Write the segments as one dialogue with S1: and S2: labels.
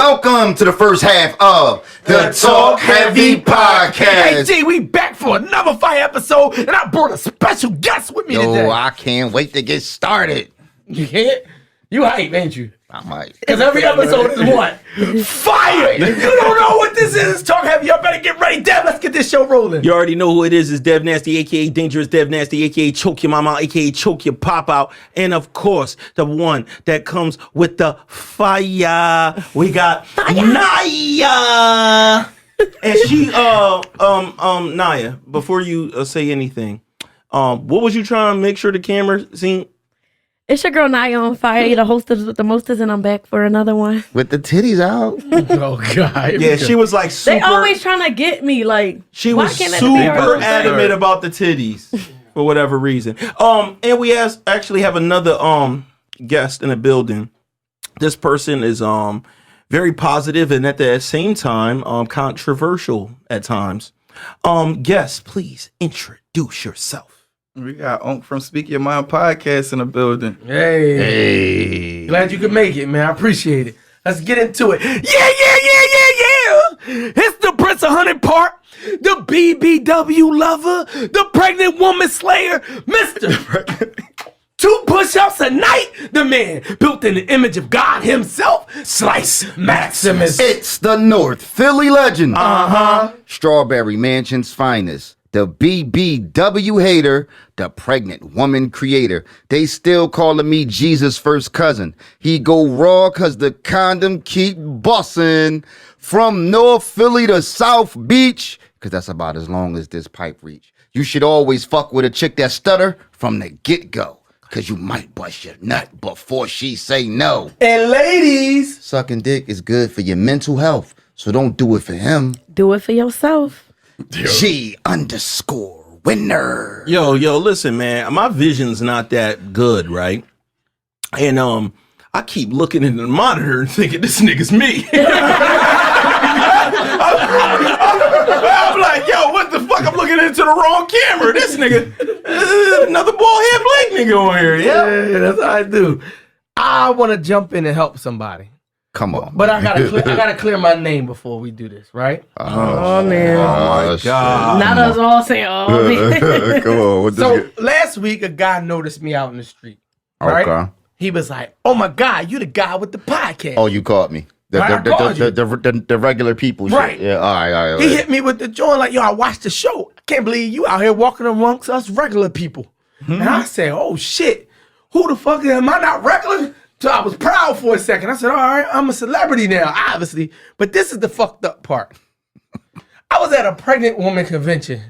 S1: Welcome to the first half of the Talk Heavy podcast.
S2: Hey, G, we back for another fire episode, and I brought a special guest with me today.
S1: I can't wait to get started.
S2: You can't? You hype, ain't you?
S1: I might.
S2: Because every episode is what? Fire! If you don't know what this is, Talk Heavy. Y'all better get ready. Dev, let's get this show rolling.
S3: You already know who it is. It's Dev Nasty, a.k.a. Dangerous Dev Nasty, a.k.a. Choke Your Mama, a.k.a. Choke Your Pop Out. And, of course, the one that comes with the fire. We got Naya. And she, Naya, before you say anything, what was you trying to make sure the camera seen?
S4: It's your girl Naya on fire, the hostess with the mostest, and I'm back for another one.
S1: With the titties out.
S2: Oh, God.
S3: Yeah, she was like super.
S4: They always trying to get me, like,
S3: she was super adamant about the titties for whatever reason. And we actually have another guest in the building. This person is very positive and at the same time controversial at times. Guest, please introduce yourself.
S5: We got from Speak Your Mind podcast in the building.
S2: Hey. Glad you could make it, man. I appreciate it. Let's get into it. Yeah. It's the Prince of Honey Park, the BBW lover, the pregnant woman slayer, Mr. 2 push-ups a night, the man built in the image of God himself, Slice Maximus.
S1: It's the North Philly legend. Strawberry Mansion's finest. The BBW hater, the pregnant woman creator. They still calling me Jesus' first cousin. He go raw cause the condom keep bussin'. From North Philly to South Beach, cause that's about as long as this pipe reach. You should always fuck with a chick that stutter from the get-go. Cause you might bust your nut before she say no.
S2: And ladies,
S1: sucking dick is good for your mental health. So don't do it for him.
S4: Do it for yourself.
S1: G_winner.
S3: Yo, listen, man. My vision's not that good, right? And I keep looking into the monitor and thinking this nigga's me. I'm like, yo, what the fuck? I'm looking into the wrong camera. This nigga, another bald head black nigga on here.
S2: Yeah, that's what I do. I want to jump in and help somebody.
S1: Come on.
S2: But I gotta clear my name before we do this, right?
S4: Oh man.
S1: Oh my God.
S4: Not us all saying, oh man.
S1: Come on.
S2: So last week, a guy noticed me out in the street. Right?
S1: Okay.
S2: He was like, "Oh my God, you the guy with the podcast."
S1: Oh, you caught me. The regular people shit.
S2: Right.
S1: Yeah, all right.
S2: He hit me with the joint like, "Yo, I watched the show. I can't believe you out here walking amongst us regular people." And I said, "Oh shit, who the fuck am I not regular?" So I was proud for a second. I said, all right, I'm a celebrity now, obviously. But this is the fucked up part. I was at a pregnant woman convention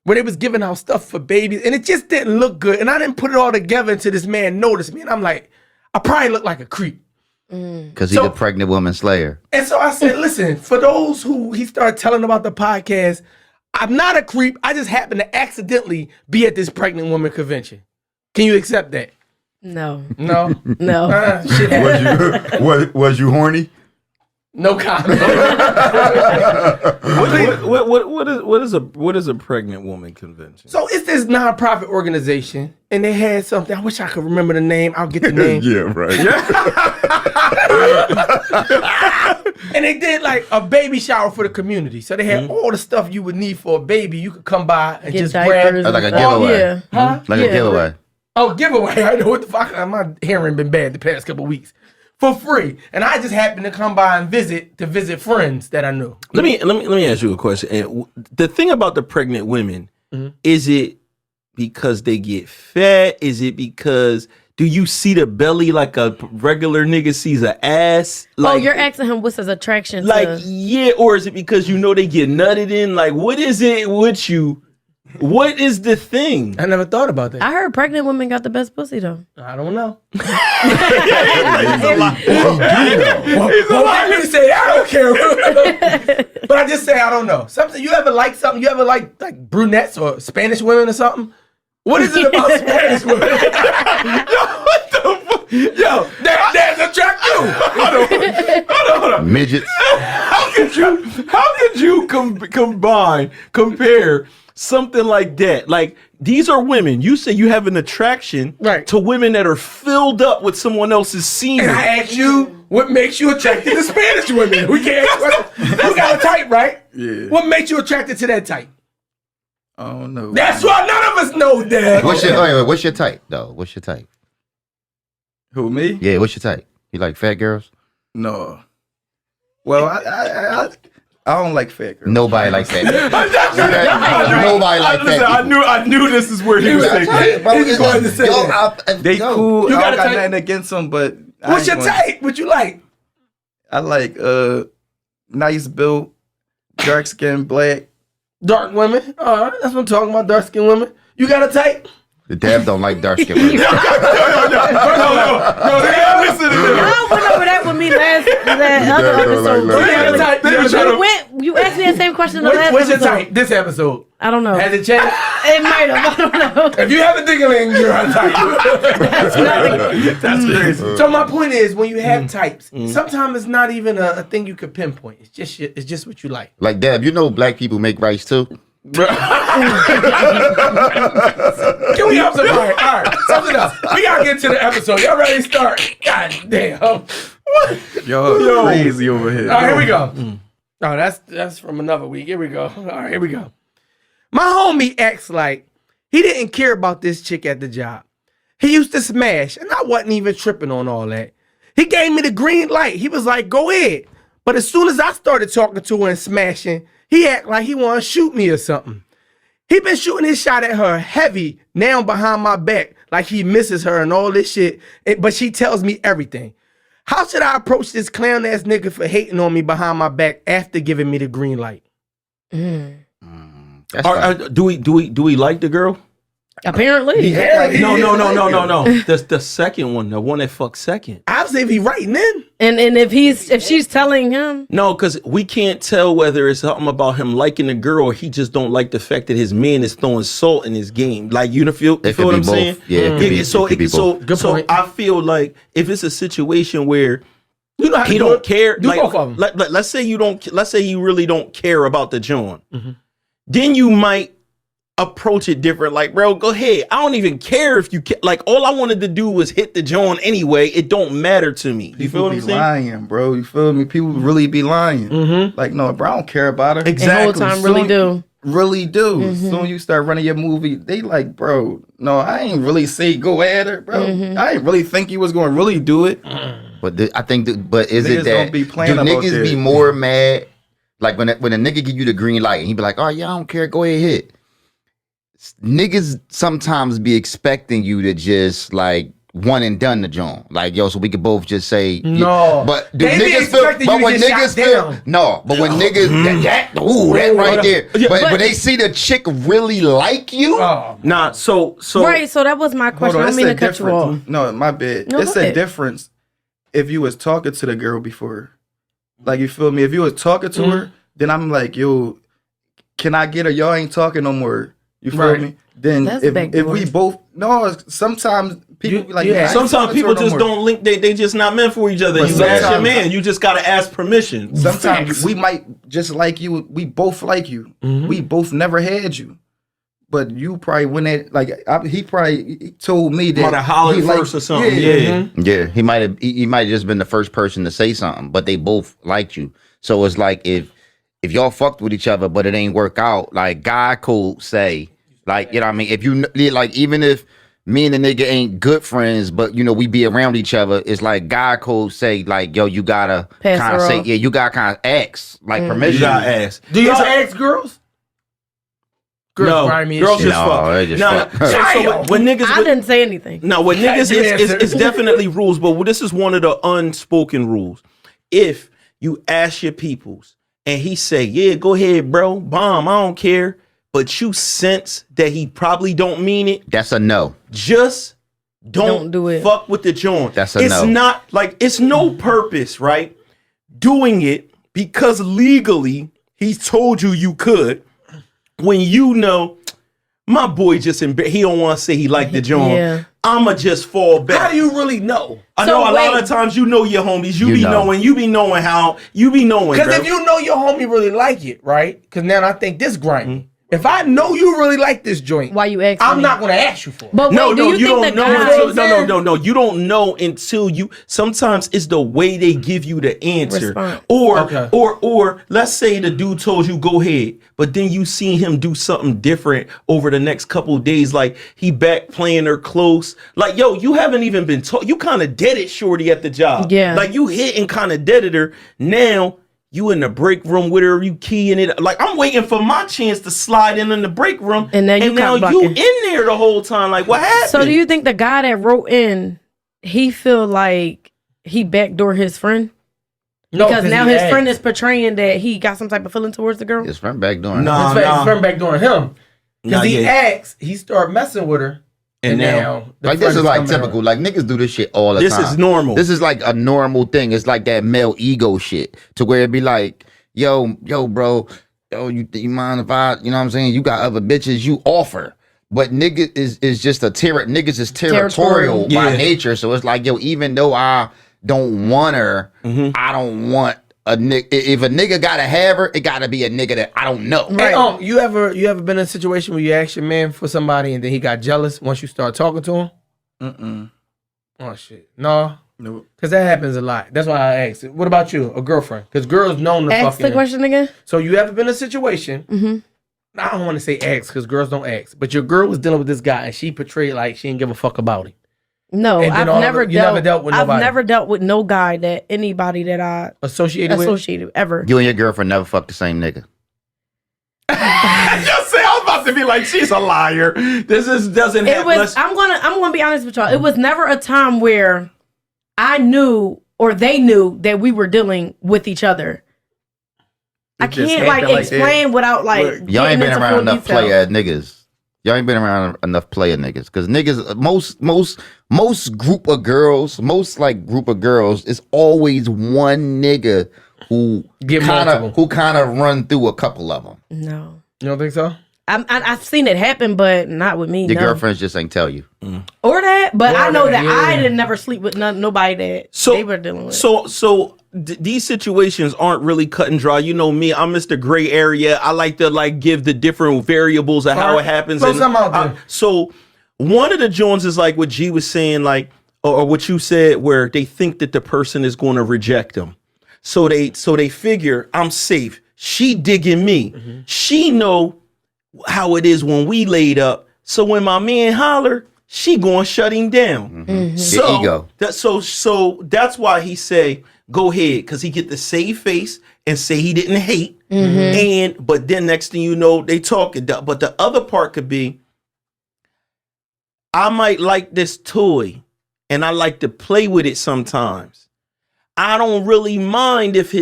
S2: where they was giving out stuff for babies, and it just didn't look good. And I didn't put it all together until this man noticed me. And I'm like, I probably look like a creep.
S1: Because he's a pregnant woman slayer.
S2: And so I said, listen, for those who he started telling about the podcast, I'm not a creep. I just happened to accidentally be at this pregnant woman convention. Can you accept that?
S4: No.
S2: No?
S4: No.
S2: Shit.
S1: Was you horny?
S2: No comment.
S3: What is a pregnant woman convention?
S2: So it's this nonprofit organization, and they had something. I wish I could remember the name. I'll get the name.
S1: Yeah, right.
S2: And they did like a baby shower for the community. So they had all the stuff you would need for a baby. You could come by and
S4: Get
S2: just
S4: diapers.
S2: grab.
S1: Like a giveaway.
S4: Yeah.
S2: Huh?
S1: Like a giveaway.
S2: Oh, giveaway. I know what the fuck. My hearing been bad the past couple weeks. For free. And I just happened to come by and visit friends that I knew.
S3: Let me ask you a question. And the thing about the pregnant women, is it because they get fat? Is it because do you see the belly like a regular nigga sees an ass? Like,
S4: you're asking him what's his attraction
S3: like,
S4: to?
S3: yeah, or is it because you know they get nutted in? Like, what is it with you? What is the thing?
S2: I never thought about that.
S4: I heard pregnant women got the best pussy though.
S2: I don't know.
S3: It's a lot.
S2: Well, I mean to say I don't care. But I just say I don't know. Something you ever like something? You ever like brunettes or Spanish women or something? What is it about Spanish women? Yo, what the fuck? Yo, that's attract you. Hold on.
S1: Midgets.
S2: Okay.
S3: could you compare something like that? Like, these are women. You say you have an attraction to women that are filled up with someone else's semen.
S2: And I asked you, what makes you attracted to Spanish women? We can't ask you got a type, right?
S5: Yeah.
S2: What makes you attracted to that type?
S5: I don't know.
S2: That's why none of us know that.
S1: What's your type, though? What's your type?
S5: Who, me?
S1: Yeah, what's your type? You like fat girls?
S5: No. Well, I don't like fat girls.
S1: Nobody likes fat girls. Nobody likes fat girls.
S3: I knew this is where he was taking.
S5: They cool.
S2: You
S5: I
S2: got
S5: don't
S2: a
S5: got
S2: type?
S5: nothing against them, but
S2: What's your type? What you like?
S5: I like nice build, dark skin, black.
S2: Dark women. All right, that's what I'm talking about. Dark skinned women. You got a type?
S1: The Dab don't like dark skin women.
S3: No, listen to this.
S4: Y'all went over that with me last other episode. You asked me the same question the last
S2: What's your
S4: episode.
S2: type this episode?
S4: I don't know.
S2: Has it changed?
S4: It might have. I don't know.
S2: If you have a dingling, you're on type.
S3: That's crazy.
S2: So my point is, when you have types, sometimes it's not even a thing you could pinpoint. It's just what you like.
S1: Like, Dab, you know black people make rice too?
S2: Can we have some? All right, something else. We gotta get to the episode. Y'all ready to start? God damn.
S5: Yo, crazy over here.
S2: All right, here we go. Oh, that's from another week. Here we go. All right, here we go. My homie acts like he didn't care about this chick at the job. He used to smash, and I wasn't even tripping on all that. He gave me the green light. He was like, go ahead. But as soon as I started talking to her and smashing, he act like he want to shoot me or something. He been shooting his shot at her heavy now behind my back, like he misses her and all this shit, but she tells me everything. How should I approach this clown ass nigga for hating on me behind my back after giving me the green light?
S1: That's
S3: Do we like the girl?
S4: Apparently.
S3: No. The second one, the one that fucked second.
S2: Obviously, if he writing in.
S4: And if she's telling him.
S3: No, because we can't tell whether it's something about him liking the girl or he just don't like the fact that his man is throwing salt in his game. Like, you feel what I'm saying?
S1: Yeah, it could be
S3: So
S1: both.
S2: point.
S3: I feel like if it's a situation where
S2: You know how
S3: he
S2: to
S3: don't care,
S2: do
S3: like,
S2: both of them.
S3: let's say you really don't care about the John, then you might approach it different. Like, bro, go ahead. I don't even care if you like. All I wanted to do was hit the John anyway. It don't matter to me. You feel what I'm saying?
S5: Lying, bro. You feel me? People really be lying. Like, no, bro, I don't care about her.
S4: The whole time really do.
S5: Really do. Soon you start running your movie, they like, bro, no, I ain't really say go at her, bro. I ain't really think you was going to really do it.
S1: But I think, but is
S5: Niggas
S1: it that
S5: don't be playing
S1: do
S5: about
S1: niggas
S5: that.
S1: be more mad? Like when a nigga give you the green light and he be like, oh yeah, I don't care, go ahead hit. Niggas sometimes be expecting you to just like one and done the joint. Like, yo, so we could both just say
S2: No.
S1: But do
S2: They be
S1: niggas feel
S2: expecting
S1: but
S2: you to
S1: when
S2: get
S1: niggas
S2: shot
S1: feel
S2: down.
S1: no, but when niggas that right there. But when they see the chick really like you,
S3: Nah, so
S4: Right, so that was my question. I don't mean to cut you off.
S5: No, my bad.
S4: No,
S5: It's
S4: go
S5: a
S4: ahead.
S5: difference if you was talking to the girl before. Like, you feel me? If you was talking to her, then I'm like, yo, can I get her? Y'all ain't talking no more. You feel me? Then
S4: That's
S5: if
S4: backdoor.
S5: we both sometimes people be like,
S2: yeah.
S5: I ain't
S3: sometimes
S5: talking to
S3: people
S5: her no
S3: just
S5: more.
S3: don't link. They just not meant for each other.
S5: But
S3: You ask your
S5: sometimes-
S3: man. You just gotta ask permission.
S5: Sometimes we might just like you. We both like you. We both never had you. But you probably went at like he probably told me that
S3: Might have hollered
S5: he liked-
S3: first or something. Yeah.
S1: yeah, he might have just been the first person to say something, but they both liked you. So it's like if y'all fucked with each other, but it ain't work out, like God could say, like, you know what I mean? If you like, even if me and the nigga ain't good friends, but you know we be around each other, it's like God could say, like, yo, you gotta
S4: Pass
S1: kind of
S4: her
S1: say,
S4: off.
S1: yeah, you gotta kind of ask, like permission.
S3: You gotta ask.
S2: Do y'all ask girls?
S3: No,
S2: grimy as
S3: girls
S2: shit.
S3: just
S1: No,
S3: fuck.
S1: they just
S3: No,
S1: fuck.
S3: so when niggas,
S4: I didn't say anything.
S3: no, when niggas,
S2: You answered.
S3: it's definitely rules, but this is one of the unspoken rules. If you ask your peoples and he say, yeah, go ahead, bro, bomb, I don't care, but you sense that he probably don't mean it,
S1: That's a no.
S3: just
S4: Don't do it.
S3: Fuck with the joint.
S1: That's a
S3: it's
S1: no.
S3: not like it's no purpose, right? Doing it because legally he told you could when you know, my boy just he don't want to say he liked the joint.
S4: Yeah.
S3: I'ma just fall back.
S2: How do you really know?
S3: I
S4: So
S3: know a lot
S4: wait.
S3: of times you know your homies. You
S1: You
S3: be
S1: know.
S3: knowing. You be knowing how. You be knowing.
S2: Because
S3: bro.
S2: if you know your homie really like it, right? Because now I think this grimy. If I know you really like this joint,
S4: Why you asking
S2: I'm
S4: me?
S2: not gonna ask you for it.
S4: But
S3: No,
S4: wait,
S3: no,
S4: do
S3: you
S4: think
S3: don't
S4: the
S3: know
S4: guys-
S3: until no. You don't know until you. Sometimes it's the way they give you the answer,
S4: Response.
S3: or let's say the dude told you go ahead, but then you seen him do something different over the next couple of days, like he back playing her close. Like yo, you haven't even been told. You kind of deaded shorty at the job.
S4: Yeah.
S3: like you hit and kind of deaded her. Now you in the break room with her, you keying it. Like I'm waiting for my chance to slide in the break room,
S4: And then you
S3: now
S4: cock
S3: you
S4: blocking.
S3: in there the whole time. Like what happened?
S4: So do you think the guy that wrote in, he feel like he backdoor his friend?
S2: No,
S4: Because now
S2: he
S4: his
S2: asked.
S4: friend is portraying that he got some type of feeling towards the girl?
S1: His friend back doing
S3: Nah.
S2: His friend back doing him. Because
S3: Nah,
S2: he
S3: yeah.
S2: asked, he started messing with her.
S3: And now-
S2: the
S1: Like this
S2: friend
S1: is like
S2: coming
S1: typical.
S2: around.
S1: Like niggas do this shit all the
S3: This
S1: time.
S3: is normal.
S1: This is like a normal thing. It's like that male ego shit to where it be like, yo, bro, yo, you mind if I, you know what I'm saying? You got other bitches you offer. But nigga is just niggas is territorial by
S3: Yeah.
S1: nature. So it's like, yo, even though I don't want her, I don't want a nigga. If a nigga gotta have her, it gotta be a nigga that I don't know.
S2: Hey, you ever been in a situation where you ask your man for somebody and then he got jealous once you start talking to him?
S5: Mm-mm.
S2: Oh shit, no,
S5: Nope.
S2: because that happens a lot. That's why I asked. What about you, a girlfriend? Because girls known to
S4: Ask the
S2: fucking.
S4: question again.
S2: So you ever been in a situation? I don't want to say ask because girls don't ask, but your girl was dealing with this guy and she portrayed like she didn't give a fuck about him.
S4: No,
S2: And then
S4: I've
S2: all
S4: never
S2: of it- you never dealt with
S4: I've
S2: nobody?
S4: never dealt with no guy that anybody that I
S2: Associated with.
S4: associated ever.
S1: You and your girlfriend never fucked the same nigga.
S3: Just say I was about to be like she's a liar. Doesn't
S4: It
S3: happen.
S4: was. I'm gonna be honest with y'all. It was never a time where I knew or they knew that we were dealing with each other. I
S5: It just
S4: can't like
S5: happened like that.
S4: explain without like
S1: Y'all ain't
S4: getting
S1: been
S4: into
S1: around
S4: full
S1: enough
S4: detail.
S1: player niggas. Y'all ain't been around enough player niggas. Cause niggas, most group of girls is always one nigga who
S2: Get multiple.
S1: kind of run through a couple of them.
S4: No,
S2: You don't think so?
S4: I've seen it happen, but not with me.
S1: Your
S4: no.
S1: girlfriends just ain't tell you.
S4: or that, but I
S2: Or
S4: know
S2: that,
S4: that
S2: yeah.
S4: I didn't never sleep with nobody that they were dealing with.
S3: So these situations aren't really cut and dry. You know me, I'm Mr. Gray Area. I like to give the different variables of how
S2: Alright,
S3: it happens.
S2: throw some out there.
S3: So one of the Jones is like what G was saying, like or what you said, where they think that the person is going to reject them. So they figure I'm safe. She digging me.
S2: Mm-hmm.
S3: She know how it is when we laid up. So when my man holler, she going to shut him down. So
S1: Your ego.
S3: So that's why he say go ahead, because he get the save face and say he didn't hate. But then next thing you know, they talking. But the other part could be, I might like this toy and I like to play with it sometimes. I don't really mind if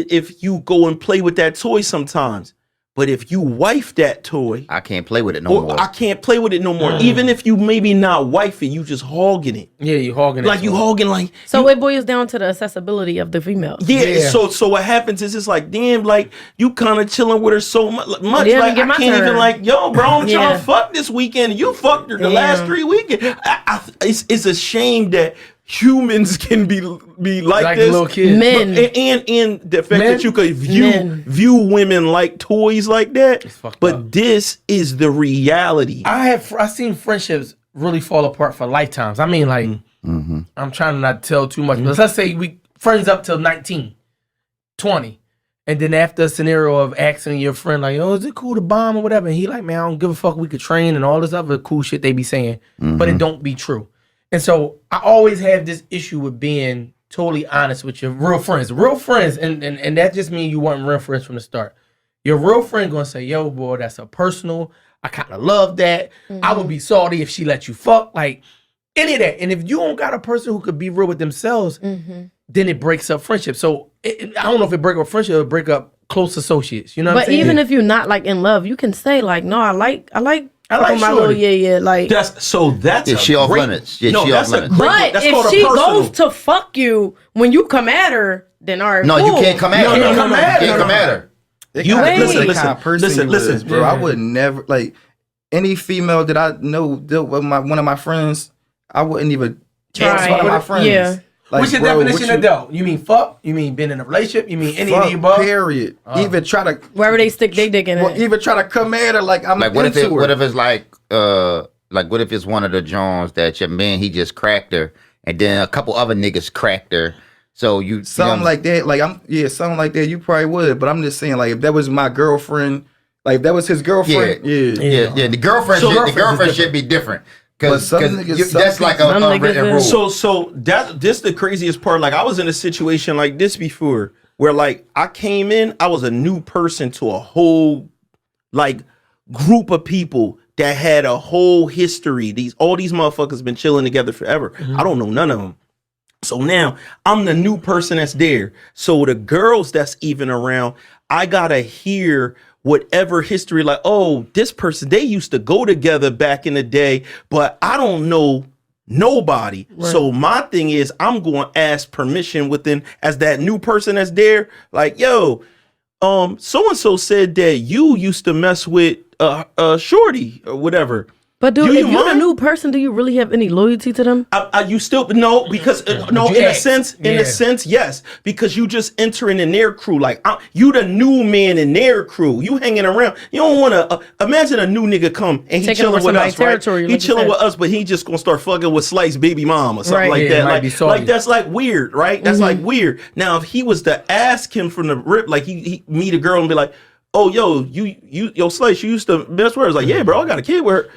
S3: you go and play with that toy sometimes. But if you wife that toy,
S1: I can't play with it no more.
S3: I can't play with it no more. Even if you maybe not wife it, you just hogging it.
S2: Yeah, you hogging it.
S3: Like you hogging like
S4: So it boils down to the accessibility of the female.
S3: yeah. So what happens is it's like damn, like you kind of chilling with her so much.
S4: Yeah,
S3: Like
S4: get
S3: I
S4: my
S3: can't even
S4: turn.
S3: like yo, bro, I'm trying
S4: Yeah.
S3: to fuck this weekend. You fucked her the last 3 weekends. It's a shame that humans can be like
S2: like
S3: this.
S2: a little kid.
S4: Men.
S3: And the fact
S2: Men?
S3: that you could
S4: Men.
S3: view women like toys like that.
S2: fucked
S3: But
S2: up.
S3: this is the reality.
S2: I seen friendships really fall apart for lifetimes. I mean, like, I'm trying to not tell too much, but let's say we friends up till 19, 20. And then after a scenario of asking your friend, like, oh, is it cool to bomb or whatever? And he like, man, I don't give a fuck. We could train and all this other cool shit they be saying, but it don't be true. And so I always have this issue with being totally honest with your real friends. Real friends, and that just means you weren't real friends from the start. Your real friend gonna say, yo, boy, that's a personal. I kind of love that. I would be salty if she let you fuck. Like, any of that. And if you don't got a person who could be real with themselves, then it breaks up friendship. So I don't know if it break up friendship or break up close associates. You know what I'm
S4: But
S2: saying?
S4: even if you're not like in love, you can say like, no, I like my little
S2: shorty.
S4: like.
S3: That's
S1: Yeah, she off limits. Yeah, she off limits.
S4: But
S3: that's
S4: if
S3: called a
S4: she
S3: personal.
S4: goes to fuck you when you come at her, then all right.
S1: No,
S4: cool.
S1: you can't come at her.
S3: No,
S1: You
S3: no,
S1: can't
S3: no,
S1: come at her.
S3: You
S5: Kind of
S3: listen,
S5: the
S3: listen,
S5: kind of person
S3: listen,
S5: you is,
S3: listen.
S5: bro.
S2: Yeah.
S5: I would never like. any female that I know dealt with one of my friends, I wouldn't even ask one of my friends.
S4: Yeah.
S5: Like,
S2: What's your
S5: bro,
S2: definition of dope? You mean fuck? You mean been in a relationship? You mean any of
S5: fuck,
S2: the above?
S5: period. Even try to
S4: Wherever they stick their dick in it.
S5: even try to come at her like I'm
S1: Like what if
S5: into her.
S1: what if it's like what if it's one of the Johns that your man he just cracked her and then a couple other niggas cracked her. So
S5: something like that, like something like that. You probably would, but I'm just saying, like if that was my girlfriend, like if that was his girlfriend,
S1: yeah. The girlfriend should be different because
S5: But some niggas-
S1: that's like a
S4: some
S1: unwritten
S4: niggas
S1: rule.
S3: So this the craziest part. Like I was in a situation like this before, where like I came in, I was a new person to a whole like group of people that had a whole history. All these motherfuckers been chilling together forever. I don't know none of them. So now I'm the new person that's there. So the girls that's even around, I gotta hear whatever history, like, oh, this person, they used to go together back in the day, but I don't know nobody. Right. So my thing is I'm going to ask permission within as that new person that's there. Like, yo, so-and-so said that you used to mess with Shorty or whatever.
S4: But dude, if you're a new person, do you really have any loyalty to them?
S3: You still no because no in a sense, yes, because you just entering in their crew. Like you the new man in their crew. You hanging around. You don't want to imagine a new nigga come and he chilling with us, right? He chilling with us, but he just gonna start fucking with Slice baby mom or something like that. Like that's like weird, right? That's like weird. Now if he was to ask him from the rip, like he meet a girl and be like, oh yo Slice, you used to mess with her. I was like, yeah, bro, I got a kid with her.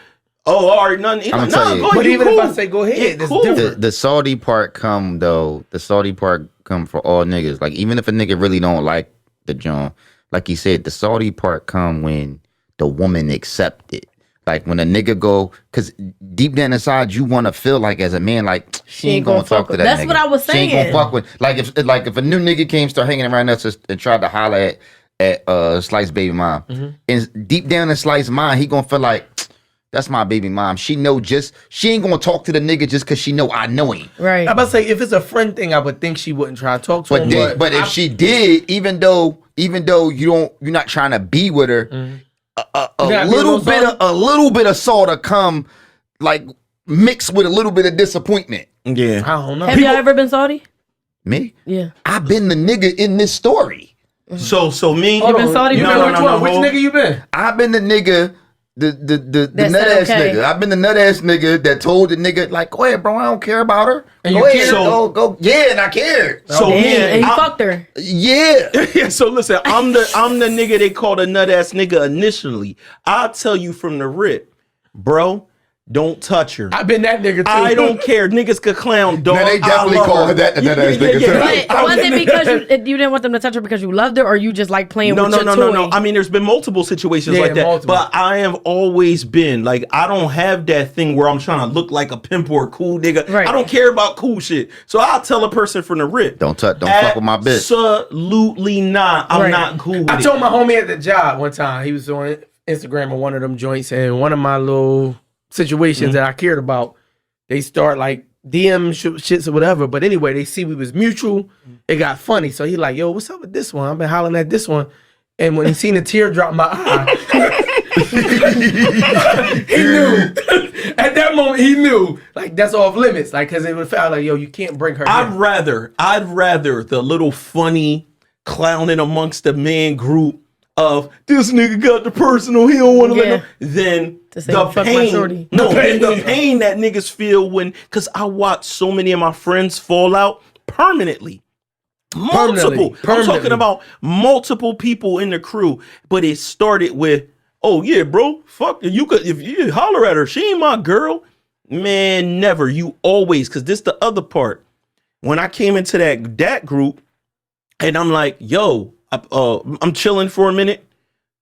S3: Oh, all right, nothing.
S1: I'm
S3: like,
S1: tell you.
S2: But even if I say go ahead, it's different.
S1: The salty part come though. The salty part come for all niggas. Like even if a nigga really don't like the John, like he said, the salty part come when the woman accept it. Like when a nigga go, cause deep down inside you want to feel like as a man, like she ain't gonna talk to that.
S4: That's
S1: nigga.
S4: what I was saying.
S1: She ain't gonna fuck with. Like if a new nigga came start hanging around us and tried to holler at Slice baby mom, and deep down in Slice mind, he gonna feel like. That's my baby mom. She ain't gonna talk to the nigga just cause she know I know him.
S4: Right.
S2: I'm about to say if it's a friend thing, I would think she wouldn't try to talk to him.
S1: But if she did, even though you're not trying to be with her, a little bit of salt to come, like mixed with a little bit of disappointment.
S3: Yeah.
S2: I don't know.
S4: Have y'all ever been salty?
S1: Me?
S4: Yeah.
S1: I've been the nigga in this story.
S3: So me.
S4: You been salty?
S3: No.
S2: Which nigga you been?
S1: I've been the nigga. The
S4: That
S1: nut
S4: said
S1: ass
S4: okay.
S1: nigga. I've been the nut ass nigga that told the nigga like, go ahead, bro, I don't care about her.
S2: And
S1: go
S2: you
S1: ahead,
S2: cared?
S1: go. Yeah, and I cared.
S3: So me,
S4: And he fucked her.
S1: Yeah.
S3: Yeah, so listen, I'm the nigga they called a nut ass nigga initially. I'll tell you from the rip, bro. Don't touch her.
S2: I've been that nigga too.
S3: I don't care. Niggas could clown, dog.
S1: Man, they definitely call her that the nut ass nigga too.
S4: But was it because you didn't want them to touch her because you loved her, or you just like playing with your toy?
S3: No. I mean, there's been multiple situations like that.
S2: Multiple.
S3: But I have always been like, I don't have that thing where I'm trying to look like a pimp or a cool nigga.
S4: Right.
S3: I don't care about cool shit. So I'll tell a person from the rip.
S1: Don't fuck with my bitch.
S3: Absolutely not. I'm not cool with
S2: I
S3: it.
S2: told my homie at the job one time, he was on Instagram on one of them joints, and one of my little situations that I cared about, they start like DM shits or whatever. But anyway, they see we was mutual. It got funny. So he like, yo, what's up with this one? I've been hollering at this one. And when he seen a tear drop in my eye, he knew. At that moment, he knew. Like, that's off limits. Like, because it would feel like, yo, you can't bring her
S3: I'd
S2: here.
S3: rather the little funny clowning amongst the man group of this nigga got the personal, he don't want to let him, than
S4: To say,
S3: the
S4: "Fuck my
S3: pain.
S4: shorty."
S3: No, the pain that niggas feel when, because I watched so many of my friends fall out permanently. Multiple. I'm talking about multiple people in the crew, but it started with, oh yeah, bro, fuck you could if you holler at her, she ain't my girl. Man, never. You always, because this the other part. When I came into that group, and I'm like, yo, I'm chilling for a minute.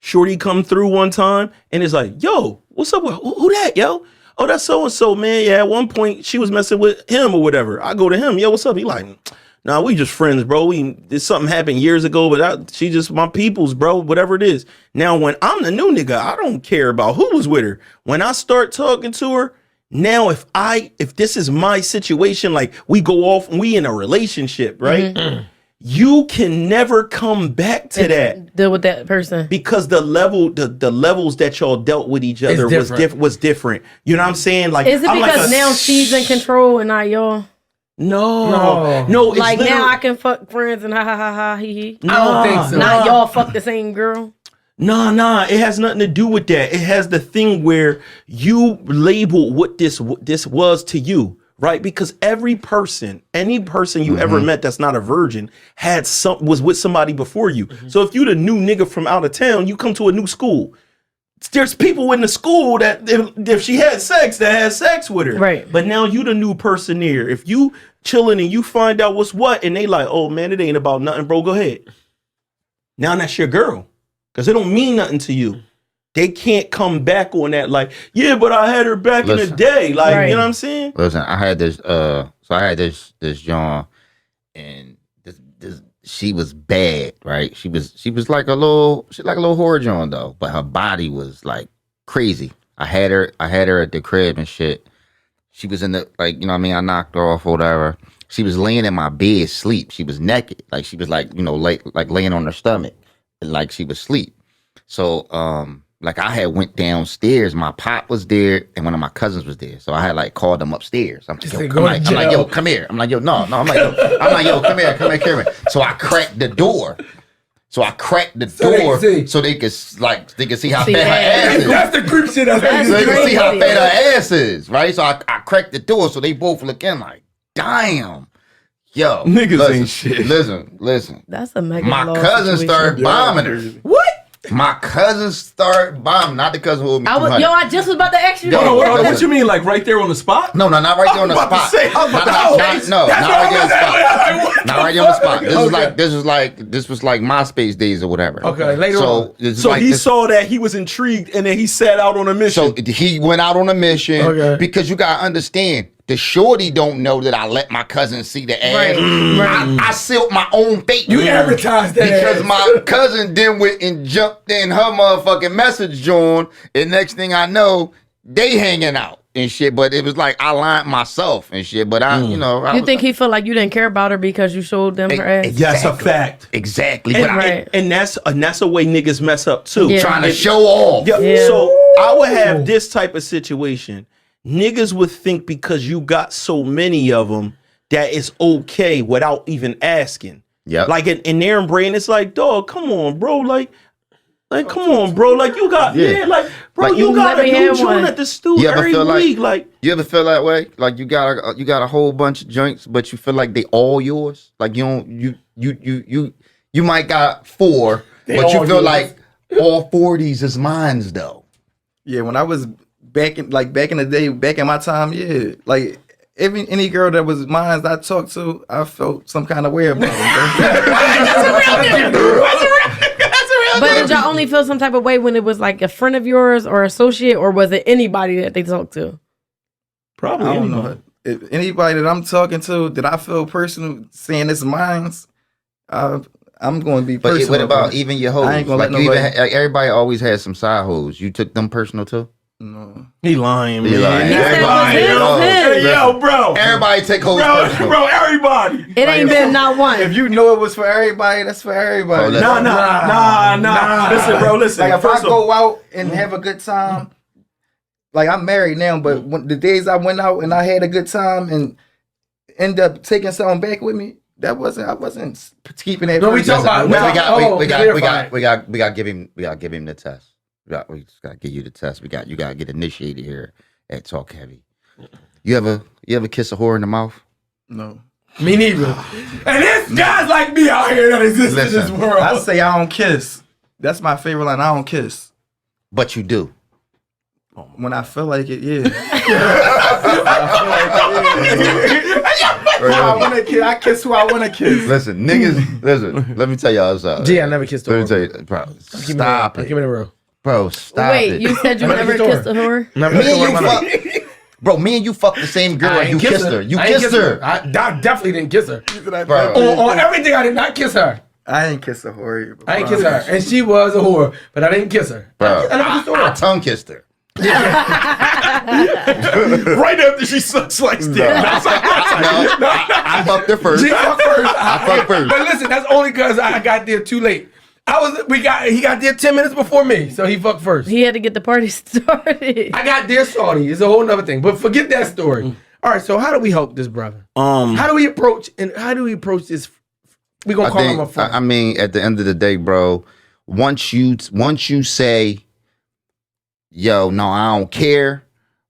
S3: Shorty come through one time, and it's like, yo, what's up with who that, yo? Oh, that's so and so, man. Yeah, at one point she was messing with him or whatever. I go to him, yo, what's up? He like, nah, we just friends, bro. Something happened years ago, but she just my people's, bro. Whatever it is. Now, when I'm the new nigga, I don't care about who was with her. When I start talking to her, now if this is my situation, like we go off and we in a relationship, right? you can never come back to that.
S4: Deal with that person.
S3: Because the levels that y'all dealt with each other was different. You know what I'm saying? Like,
S4: is it because now she's in control and not y'all?
S3: No. It's
S4: like now I can fuck friends and ha ha ha ha he he.
S2: I don't think so.
S4: Not y'all fuck the same girl.
S3: Nah. It has nothing to do with that. It has the thing where you label what this was to you. Right, because any person you ever met that's not a virgin was with somebody before you. So if you the new nigga from out of town, you come to a new school. There's people in the school that if she had sex, that has sex with her.
S4: Right.
S3: But now you the new person there. If you chilling and you find out what's what, and they like, oh man, it ain't about nothing, bro. Go ahead. Now that's your girl, because it don't mean nothing to you. They can't come back on that like, yeah, but I had her back in the day. Like, you know what I'm saying?
S1: Listen, I had this John, and this she was bad, right? She was like a little whore John though, but her body was like crazy. I had her at the crib and shit. She was in the, like, you know what I mean? I knocked her off or whatever. She was laying in my bed sleep. She was naked. Like she was like, you know, like laying on her stomach, and like she was asleep. So like I had went downstairs, my pop was there, and one of my cousins was there. So I had like called them upstairs. I'm like, yo, come here. I'm like, yo, no. I'm like, yo, come here. So I cracked the door. So they could see how fat her ass is.
S2: That's the creep shit.
S1: So they could see how fat her ass is, right? So I cracked the door, so they both look in like, damn. Yo,
S3: niggas ain't shit.
S1: Listen.
S4: That's a mega.
S1: My cousin started bombing her.
S2: What?
S1: My cousin started bombing, not the cousin who owed me $200.
S4: I just was about to ask you.
S3: Hold on, what you mean, like right there on the spot?
S1: No, not right there on the spot. Not right there on the spot. This was like MySpace days or whatever.
S2: Okay, later on.
S3: So he saw that, he was intrigued, and then he set out on a mission.
S1: So he went out on a mission because you gotta understand. The shorty don't know that I let my cousin see the ass. Right. I sealed my own fate.
S2: You advertised that
S1: because
S2: ass.
S1: My cousin then went and jumped in her motherfucking message joint, and next thing I know, they hanging out and shit. But it was like I lied myself and shit. But
S4: you think he felt like you didn't care about her because you showed them her ass?
S3: Exactly. That's a fact.
S1: Exactly.
S3: And that's a way niggas mess up too.
S4: Yeah.
S1: Trying to show off.
S3: Yeah. So I would have this type of situation. Niggas would think because you got so many of them that it's okay without even asking.
S1: Yeah.
S3: Like in their brain, it's like, dog, come on, bro. Like come on, bro. Like you got, bro. Like, you got a new joint at the studio every week. Like
S1: you ever feel that way? Like you got a whole bunch of joints, but you feel like they all yours. Like you might got 4, but you feel like all 4 of these is mine's though.
S5: Yeah, when I was back in the day, back in my time, like any girl that was mine I talked to, I felt some kind of way about it.
S4: But did y'all only feel some type of way when it was like a friend of yours or associate, or was it anybody that they talked to?
S3: Probably.
S5: I don't know. If anybody that I'm talking to that I feel personal saying it's mine, I'm going to be personal.
S1: But what about even your hoes?
S5: I ain't gonna let nobody.
S1: Everybody always has some side hoes. You took them personal too?
S5: No.
S3: He lying, man.
S2: Yo, bro.
S1: Everybody take hoes personal.
S2: Bro, everybody.
S4: It ain't been not one.
S5: If you know it was for everybody, that's for everybody.
S3: Nah. Listen, bro, listen.
S5: Like if I go out and have a good time, like I'm married now, but when the days I went out and I had a good time and end up taking something back with me, I wasn't keeping that.
S2: No, we talk about.
S1: We got to give him the test. We just gotta give you the test. You gotta get initiated here at TalkHeavy. You ever kiss a whore in the mouth?
S5: No.
S2: Me neither. And there's guys like me out here that exist in this world.
S5: I say I don't kiss. That's my favorite line. I don't kiss.
S1: But you do.
S5: When I feel like it, yeah. I kiss who I want to kiss.
S1: Listen, niggas. Listen. Let me tell y'all something.
S2: I never kissed a
S1: whore.
S2: whore.
S1: Let me tell you, bro. Stop it.
S2: Give me the real.
S1: Bro, stop it.
S4: Wait, you said you never kissed a whore?
S1: Me and you fucked the same girl and you kissed her. You kissed her.
S2: I definitely didn't kiss her.
S1: Bro.
S2: On everything, I did not kiss her.
S5: I didn't kiss a whore.
S2: I didn't kiss her. And she was a whore, but I didn't kiss her.
S1: Bro, I tongue kissed her.
S3: Right after she sucks like dick.
S1: I fucked her first.
S2: She fucked first.
S1: I fucked first.
S2: But listen, that's only because I got there too late. He got there 10 minutes before me, so he fucked first.
S4: He had to get the party started.
S2: I got there salty. It's a whole nother thing. But forget that story. All right, so how do we help this brother? How do we approach this? We gonna call him a friend.
S1: I mean, at the end of the day, bro, once you say, yo, no, I don't care,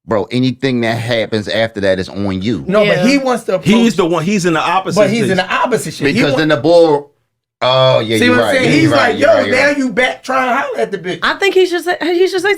S1: bro, anything that happens after that is on you.
S2: No, but he wants to approach.
S3: He's the one. He's in the opposite.
S2: But he's in the opposite shit.
S1: Because then the bull, oh, yeah,
S2: See
S1: you're
S2: what I'm
S1: right.
S2: saying?
S1: Yeah,
S2: He's
S1: you're
S2: like,
S1: right,
S2: yo,
S1: you're right,
S2: now
S1: you're
S2: you back trying to holler at the bitch.
S4: I think he should say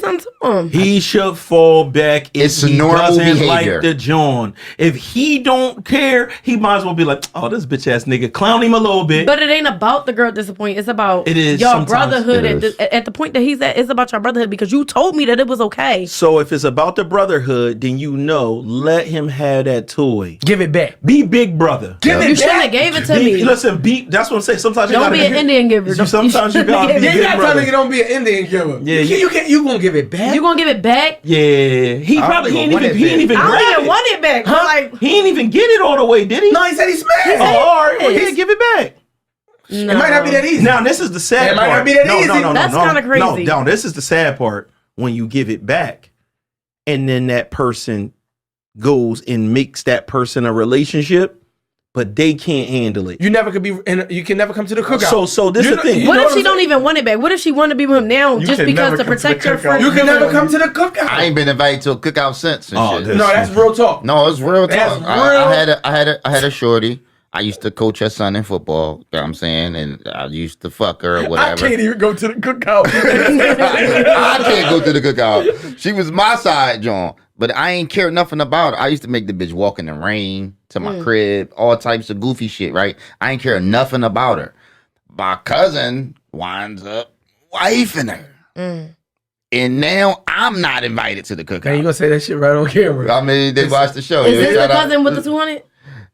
S4: something to him.
S3: He should fall back if
S1: It's
S3: he
S1: normal
S3: doesn't
S1: behavior.
S3: like the John. If he don't care, he might as well be like, oh, this bitch ass nigga, clown him a little bit.
S4: But it ain't about the girl disappointing. It's about
S3: It is,
S4: your
S3: sometimes.
S4: brotherhood.
S1: It is.
S4: At the point that he's at, it's about your brotherhood because you told me that it was okay.
S3: So if it's about the brotherhood, then let him have that toy.
S2: Give it back.
S3: Be big brother.
S2: Give
S4: You
S2: it
S4: shouldn't
S2: back.
S4: have gave it to me.
S3: Listen, that's what I'm saying. Sometimes you
S4: Don't
S3: gotta
S4: be an Indian giver.
S3: Sometimes you gotta be
S2: You
S3: big
S2: got to
S3: brother.
S2: nigga don't be an Indian giver.
S3: Yeah,
S2: you gonna give it back?
S4: You gonna give it back?
S3: Yeah, he probably
S5: don't
S3: ain't
S5: want
S3: even
S5: it back.
S3: grab
S4: I don't even
S3: it.
S4: want it back. Huh? Like,
S3: He ain't even get it all the way, did he?
S2: No, he said he smashed.
S3: Oh, all right. Well, yeah, give it back.
S2: It might not be that easy.
S3: Now this is the sad
S2: It might
S3: part.
S2: not be that
S3: no,
S2: easy.
S3: No,
S4: That's kinda crazy.
S3: No, this is the sad part when you give it back, and then that person goes and makes that person a relationship, but they can't handle it.
S2: You never could be. You can never come to the cookout.
S3: So this is the thing.
S2: you
S4: what
S2: know
S4: if she
S2: I'm
S4: don't
S2: saying?
S4: even want it back? What if she want to be with him now just
S5: can
S4: because
S5: never
S4: to
S5: come to the
S4: protect her
S5: cookout.
S4: friend?
S2: You can never come to the cookout.
S1: I ain't been invited to a cookout since. And
S3: Oh,
S1: shit.
S3: this-
S2: No, that's real talk.
S1: No, it's real
S2: That's
S1: talk.
S2: real.
S1: I had a shorty. I used to coach her son in football. You know what I'm saying? And I used to fuck her or
S2: I
S1: whatever.
S2: can't even go to the cookout.
S1: I can't go to the cookout. She was my side, John. But I ain't care nothing about her. I used to make the bitch walk in the rain to my crib, all types of goofy shit, right? I ain't care nothing about her. My cousin winds up wifing her. And now I'm not invited to the
S2: Man, you
S1: cookout.
S2: gonna say that shit right on camera?
S1: I mean, they watched the show.
S4: Is
S1: Yeah,
S4: this the
S1: shout out-
S4: cousin with the 200?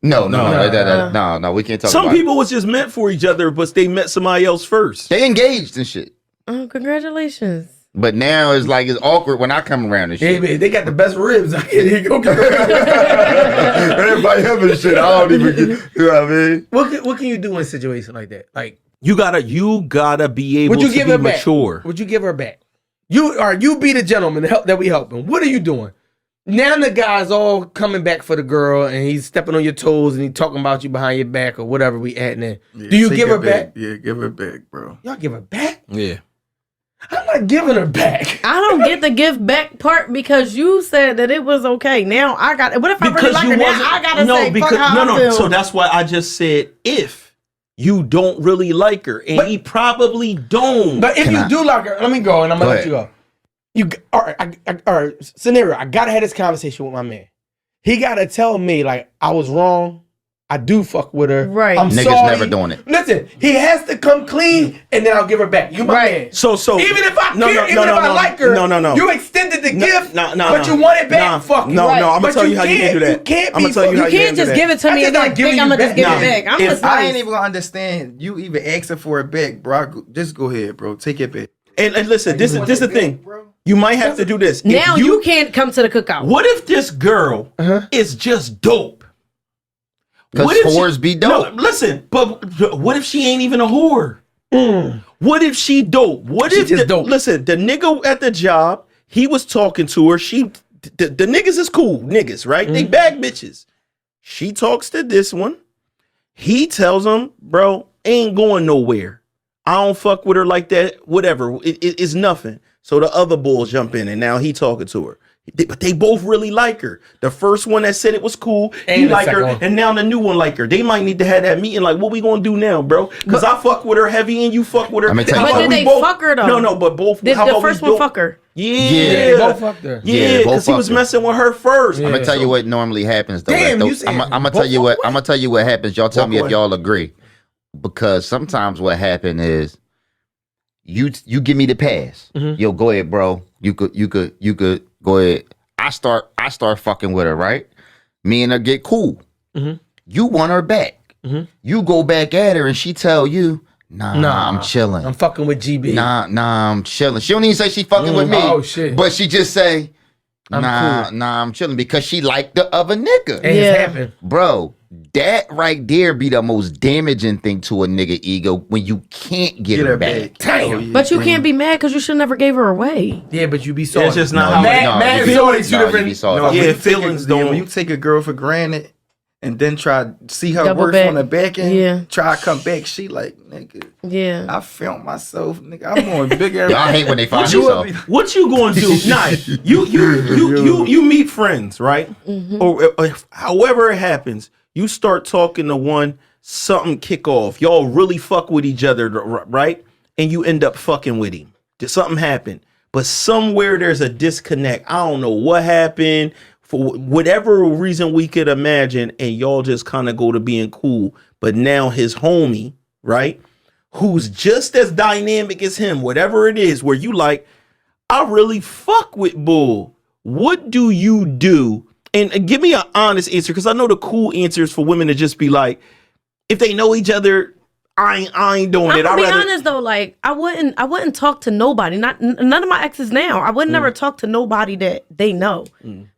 S1: No, no, we can't talk
S3: Some
S1: about it.
S3: people was just meant for each other, but they met somebody else first.
S1: They engaged and shit.
S4: Oh, congratulations.
S1: But now it's like it's awkward when I come around and
S2: Hey,
S1: shit.
S2: man, they got the best ribs. I can't even go get
S1: Everybody having shit. I don't even get, you know what I mean?
S2: What can you do in a situation like that? Like,
S3: You gotta be able
S2: would you
S3: to
S2: give
S3: be
S2: her back?
S3: mature.
S2: Would you give her back? You be the gentleman that we helping. What are you doing? Now the guy's all coming back for the girl, and he's stepping on your toes, and he's talking about you behind your back or whatever we at now. Do you give her back?
S5: Yeah, give her back, bro.
S2: Y'all give her back?
S3: Yeah.
S2: I'm not giving her back.
S4: I don't get the give back part because you said that it was okay. Now I got. What if I really like her? Now I gotta say fuck how I feel.
S3: So that's why I just said if you don't really like her, and he probably don't.
S2: But if you do like her, let me go, and I'm gonna
S1: Go
S2: let you go. All right. Scenario. I gotta have this conversation with my man. He gotta tell me like I was wrong. I do fuck with her.
S4: Right.
S2: I'm
S1: Niggas
S2: sorry.
S1: never doing it.
S2: Listen, he has to come clean, and then I'll give her back. You my man.
S3: So
S2: Even if I care, even if I like her, you extended the gift, but you want it back. Fuck you.
S3: No,
S2: Right.
S3: I'm gonna
S2: But
S3: tell you how you handle that.
S2: You can't
S3: I'm
S2: be.
S3: gonna tell you how
S4: You can't
S3: handle
S4: just
S3: that.
S4: give it to
S2: I
S4: me
S2: just
S4: and
S2: not
S4: then
S2: giving
S4: think I'm
S2: you
S4: gonna just
S2: back.
S4: give it back. I'm
S3: If
S4: just
S5: I
S4: nice.
S5: ain't even gonna understand you even asking for it back, bro. Just go ahead, bro. Take it back.
S3: And listen, this is the thing. You might have to do this. If
S4: Now you can't come to the cookout.
S3: What if this girl is just dope?
S1: Because
S3: What if she-
S1: whores be dope.
S3: No, listen, but what if she ain't even a whore? What if she dope? What
S2: She
S3: if
S2: just dope.
S3: Listen, the nigga at the job, he was talking to her. The niggas is cool niggas, right? They bag bitches. She talks to this one. He tells him, bro, ain't going nowhere. I don't fuck with her like that. Whatever. It's nothing. So the other bulls jump in, and now he talking to her. But they both really like her. The first one that said it was cool, he
S2: And the
S3: like her,
S2: second one.
S3: and now the new one like her. They might need to have that meeting. Like, what we gonna do now, bro? Because I fuck with her heavy, and you fuck with her.
S1: I'ma tell you
S3: How
S1: something.
S3: about
S4: But
S3: we
S4: did they fuck her, though?
S3: No, but both.
S4: Did
S3: how
S4: the
S3: about we
S4: first one
S3: do-
S4: fuck her?
S3: Yeah,
S2: They both fucked her.
S3: Yeah,
S1: both
S3: because he
S1: fucked
S3: was
S1: her.
S3: messing with her first.
S1: I'm gonna tell you what normally happens though.
S2: Damn,
S1: Like,
S2: you said
S1: I'm gonna
S2: both
S1: tell you what
S2: walk
S1: I'm gonna tell you what happens. Y'all tell
S3: Walk
S1: me
S3: away.
S1: if y'all agree. Because sometimes what happened is you give me the pass. Yo, go ahead, bro. You could go ahead. I start fucking with her, right? Me and her get cool. You want her back. You go back at her and she tell you, Nah, I'm chilling.
S2: I'm fucking with GB.
S1: Nah, I'm chilling. She don't even say she fucking with me.
S2: Oh, shit.
S1: But she just say,
S2: I'm cool.
S1: I'm chilling because she like the other nigga.
S2: And it's happened.
S1: Bro, that right there be the most damaging thing to a nigga ego when you can't get her back.
S2: Damn.
S4: But you can't be mad because you should never gave her away.
S2: Yeah, but you be sorry.
S3: It's just not how
S2: mad
S1: you be-
S2: feelings, two
S1: no,
S2: different.
S1: you be sorry.
S5: No,
S3: Yeah,
S5: when you take
S3: feelings don't-
S5: When you take a girl for granted and then try to see her
S4: Double
S5: worth
S4: back.
S5: on the back end,
S4: Yeah.
S5: try to come back, she like, nigga,
S4: Yeah.
S5: I filmed myself, nigga. I'm on bigger.
S1: Y'all hate when they find themselves.
S3: What you gonna do? Nah, you meet friends, right? Or however it happens, you start talking to one, something kick off. Y'all really fuck with each other, right? And you end up fucking with him. Something happened, but somewhere there's a disconnect. I don't know what happened. For whatever reason we could imagine, and y'all just kind of go to being cool. But now his homie, right, who's just as dynamic as him, whatever it is, where you like, I really fuck with Bull. What do you do? And give me an honest answer, because I know the cool answer is for women to just be like, if they know each other, I ain't doing
S4: I'm
S3: it.
S4: gonna be honest though, like I wouldn't talk to nobody. None of my exes now. I would never talk to nobody that they know.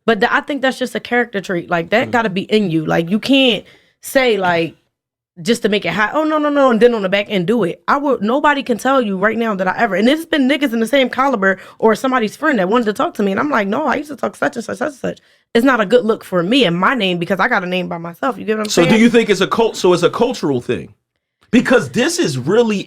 S4: But I think that's just a character trait. Like that got to be in you. Like you can't say like just to make it hot. Oh no, and then on the back end do it. Nobody can tell you right now that I ever. And it's been niggas in the same caliber or somebody's friend that wanted to talk to me, and I'm like, no, I used to talk such and such, such and such. It's not a good look for me and my name because I got a name by myself. You get what I'm saying?
S3: So do you think it's a cult? So it's a cultural thing? Because this is really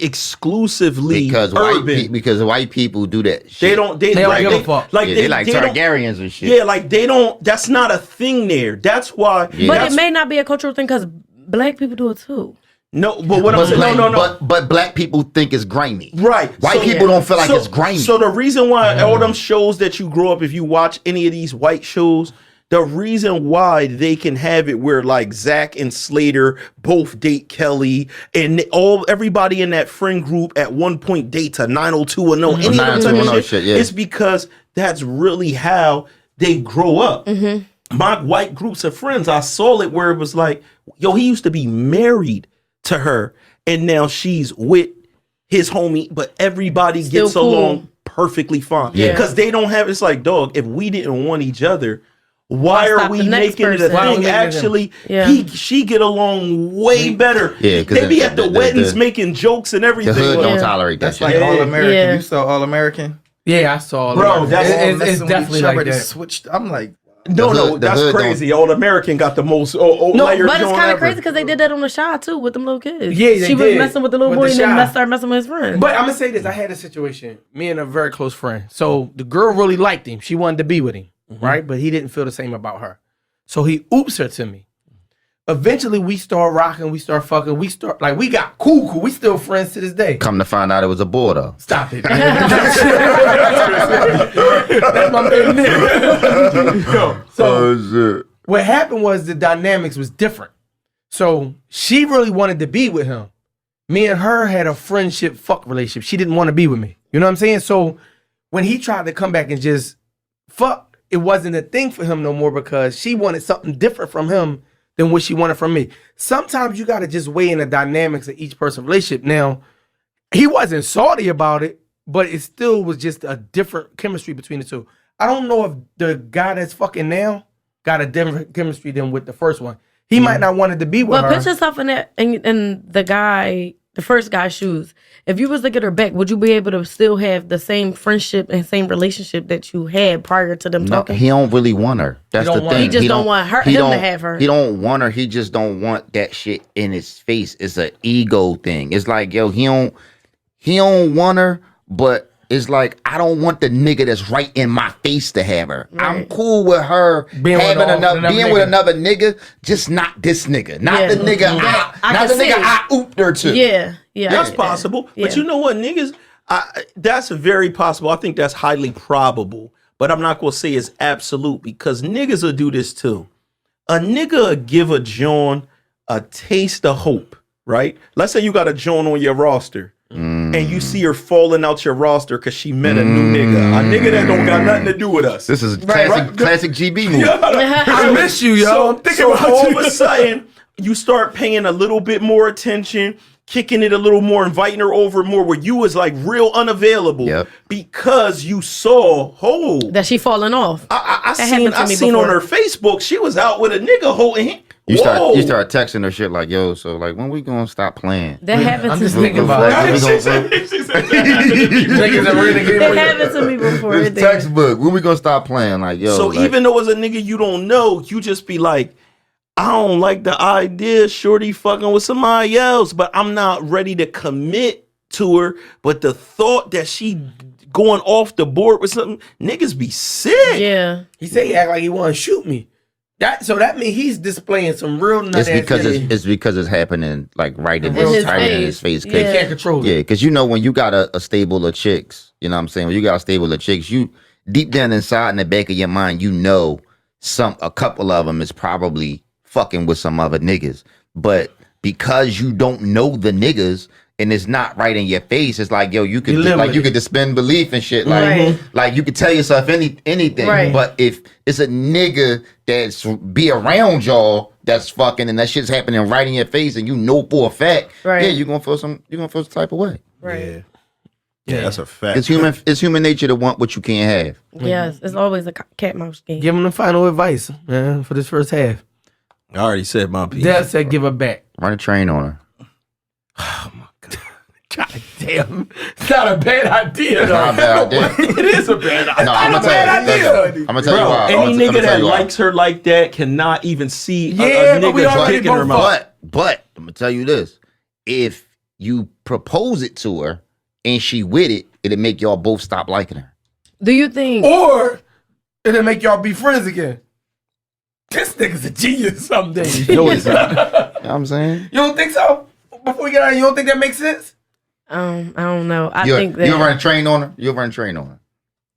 S3: exclusively
S1: Because
S3: urban.
S1: because white people do that shit.
S3: They don't give a fuck. Like
S1: they like
S3: don't-
S1: Targaryens and shit.
S3: Yeah, like they don't. That's not a thing there. That's why.
S1: Yeah.
S4: But
S3: that's-
S4: it may not be a cultural thing because black people do it too.
S3: No, but what I'm saying, no.
S1: But black people think it's grimy.
S3: Right.
S1: White people don't feel like it's grimy.
S3: So the reason why all them shows that you grow up, if you watch any of these white shows, the reason why they can have it where like Zach and Slater both date Kelly, and everybody in that friend group at one point dates a 90210, any of them type of shit,
S1: yeah.
S3: it's because that's really how they grow up. My white groups of friends, I saw it where it was like, yo, he used to be married to her, and now she's with his homie, but everybody
S4: Still
S3: gets
S4: cool.
S3: along perfectly fine.
S1: Yeah.
S3: Because they don't have, it's like, dog, if we didn't want each other, why are
S4: stop
S3: we
S4: the next
S3: making it a
S4: person? Why
S2: are we
S3: thing?
S2: making it
S3: Actually,
S4: Yeah.
S3: she get along way better.
S1: Yeah, 'cause
S3: they be at the
S1: the
S3: weddings making jokes and
S1: The
S3: everything.
S1: hood
S3: Like,
S1: don't
S4: Yeah.
S1: tolerate that
S5: That's
S1: shit.
S5: like
S3: Yeah.
S5: All American.
S4: Yeah.
S5: You saw All American?
S2: Yeah, I saw.
S3: Bro,
S2: it.
S3: that's-
S2: it's
S5: Messing with
S2: definitely
S5: each
S2: like
S5: other, they
S2: that.
S5: switched. I'm like,
S3: no,
S1: The hood
S3: that's
S1: don't-
S3: crazy. All American got the most layered
S4: But it's
S3: joint
S4: kind
S3: ever.
S4: of crazy because they did that on the Shy too with them little kids.
S2: Yeah, they
S4: she was
S2: did.
S4: messing with the little
S2: With
S4: boy
S2: the
S4: and then
S2: Shy.
S4: started messing with his friend.
S2: But I'm gonna say this: I had a situation. Me and a very close friend. So the girl really liked him. She wanted to be with him, right? But he didn't feel the same about her. So he oops her to me. Eventually, we start rocking. We start fucking. We got cool. We still friends to this day.
S1: Come to find out it was a boy though.
S2: Stop it. That's my main nigga. So
S1: shit.
S2: what happened was the dynamics was different. So she really wanted to be with him. Me and her had a friendship fuck relationship. She didn't want to be with me. You know what I'm saying? So when he tried to come back and just fuck, it wasn't a thing for him no more because she wanted something different from him than what she wanted from me. Sometimes you got to just weigh in the dynamics of each person's relationship. Now, he wasn't salty about it, but it still was just a different chemistry between the two. I don't know if the guy that's fucking now got a different chemistry than with the first one. He might not wanted to be with
S4: But
S2: her.
S4: put yourself in that in the first guy's shoes. If you was to get her back, would you be able to still have the same friendship and same relationship that you had prior to them
S1: No,
S4: talking?
S1: he don't really want her. That's
S2: don't
S1: the
S2: want her.
S1: thing.
S4: He just don't want her-
S1: he
S4: him to
S1: don't-
S4: have her.
S1: He don't want her. He just don't want that shit in his face. It's an ego thing. It's like, yo, he don't want her, but it's like, I don't want the nigga that's right in my face to have her. I'm
S4: Right.
S1: cool with her
S2: Being with
S1: having
S2: another
S1: being with
S2: nigga.
S1: another nigga, just not this nigga. Not
S4: Yeah.
S1: the nigga
S4: Yeah. I
S1: not
S4: can
S1: the nigga
S4: see.
S1: I ooped her to.
S4: Yeah.
S3: That's possible. But you know what, niggas, that's very possible. I think that's highly probable. But I'm not going to say it's absolute because niggas will do this too. A nigga will give a John a taste of hope, right? Let's say you got a John on your roster and you see her falling out your roster because she met a new nigga. A nigga that don't got nothing to do with us.
S1: This is
S3: Right.
S1: classic GB movie.
S2: I miss you, yo. I'm thinking
S3: so
S2: about
S3: all
S2: you.
S3: of a sudden, you start paying a little bit more attention. kicking it a little more, inviting her over more, where you was like real unavailable
S1: Yep.
S3: because you saw,
S4: That she falling off.
S3: I
S4: That happened to me
S3: seen on
S4: before.
S3: her Facebook, she was out with a nigga holding him.
S1: You start texting her shit like, yo, so like when we gonna stop playing?
S4: That happened
S5: I'm
S4: to
S5: just
S4: me
S5: thinking
S4: before.
S5: about it. Niggas are really
S4: It happened to me before. It
S1: It's
S4: did.
S1: textbook. When we gonna stop playing? Like, yo.
S3: So
S1: like,
S3: even though it's a nigga you don't know, you just be like, I don't like the idea, shorty fucking with somebody else, but I'm not ready to commit to her. But the thought that she going off the board with something, niggas be sick.
S4: Yeah.
S2: He said he act like he want to shoot me. That means he's displaying some real nut
S1: it's because it's because it's happening like right in his face.
S2: He can't control
S1: Yeah,
S2: it.
S1: because you know when you got a stable of chicks, you know what I'm saying? When you got a stable of chicks, you deep down inside in the back of your mind, you know a couple of them is probably fucking with some other niggas. But because you don't know the niggas and it's not right in your face, it's like, yo, you could you could suspend belief and shit. Like,
S4: Right.
S1: like you could tell yourself anything.
S4: Right.
S1: But if it's a nigga that's be around y'all that's fucking and that shit's happening right in your face and you know for a fact,
S4: Right.
S1: yeah, you're gonna feel some type of way.
S4: Right.
S3: Yeah, that's a fact.
S1: It's human nature to want what you can't have.
S4: Yes. It's always a cat mouse game.
S2: Give him the final advice, man, for this first half.
S3: I already said my piece.
S2: Dad said give her back.
S1: Run a train on her.
S2: God damn. It's not a bad idea, though.
S1: Not a bad idea.
S2: It is a bad idea.
S1: No, I'm gonna tell you. I'm gonna tell you
S3: Bro,
S1: why.
S3: any nigga that
S1: why.
S3: likes her like that cannot even see
S2: Yeah,
S3: a
S2: but we
S3: nigga
S2: already
S3: dick in her
S2: both
S3: mouth.
S1: But I'm gonna tell you this: if you propose it to her and she with it, it'll make y'all both stop liking her.
S4: Do you think?
S2: Or it'll make y'all be friends again. This nigga's a genius someday.
S3: No, it's not.
S1: You know what I'm saying?
S2: You don't think so? Before we get out, you don't think that makes sense?
S4: I don't know. I
S1: You
S4: think that
S1: you'll run a train on her. You'll run a train on her.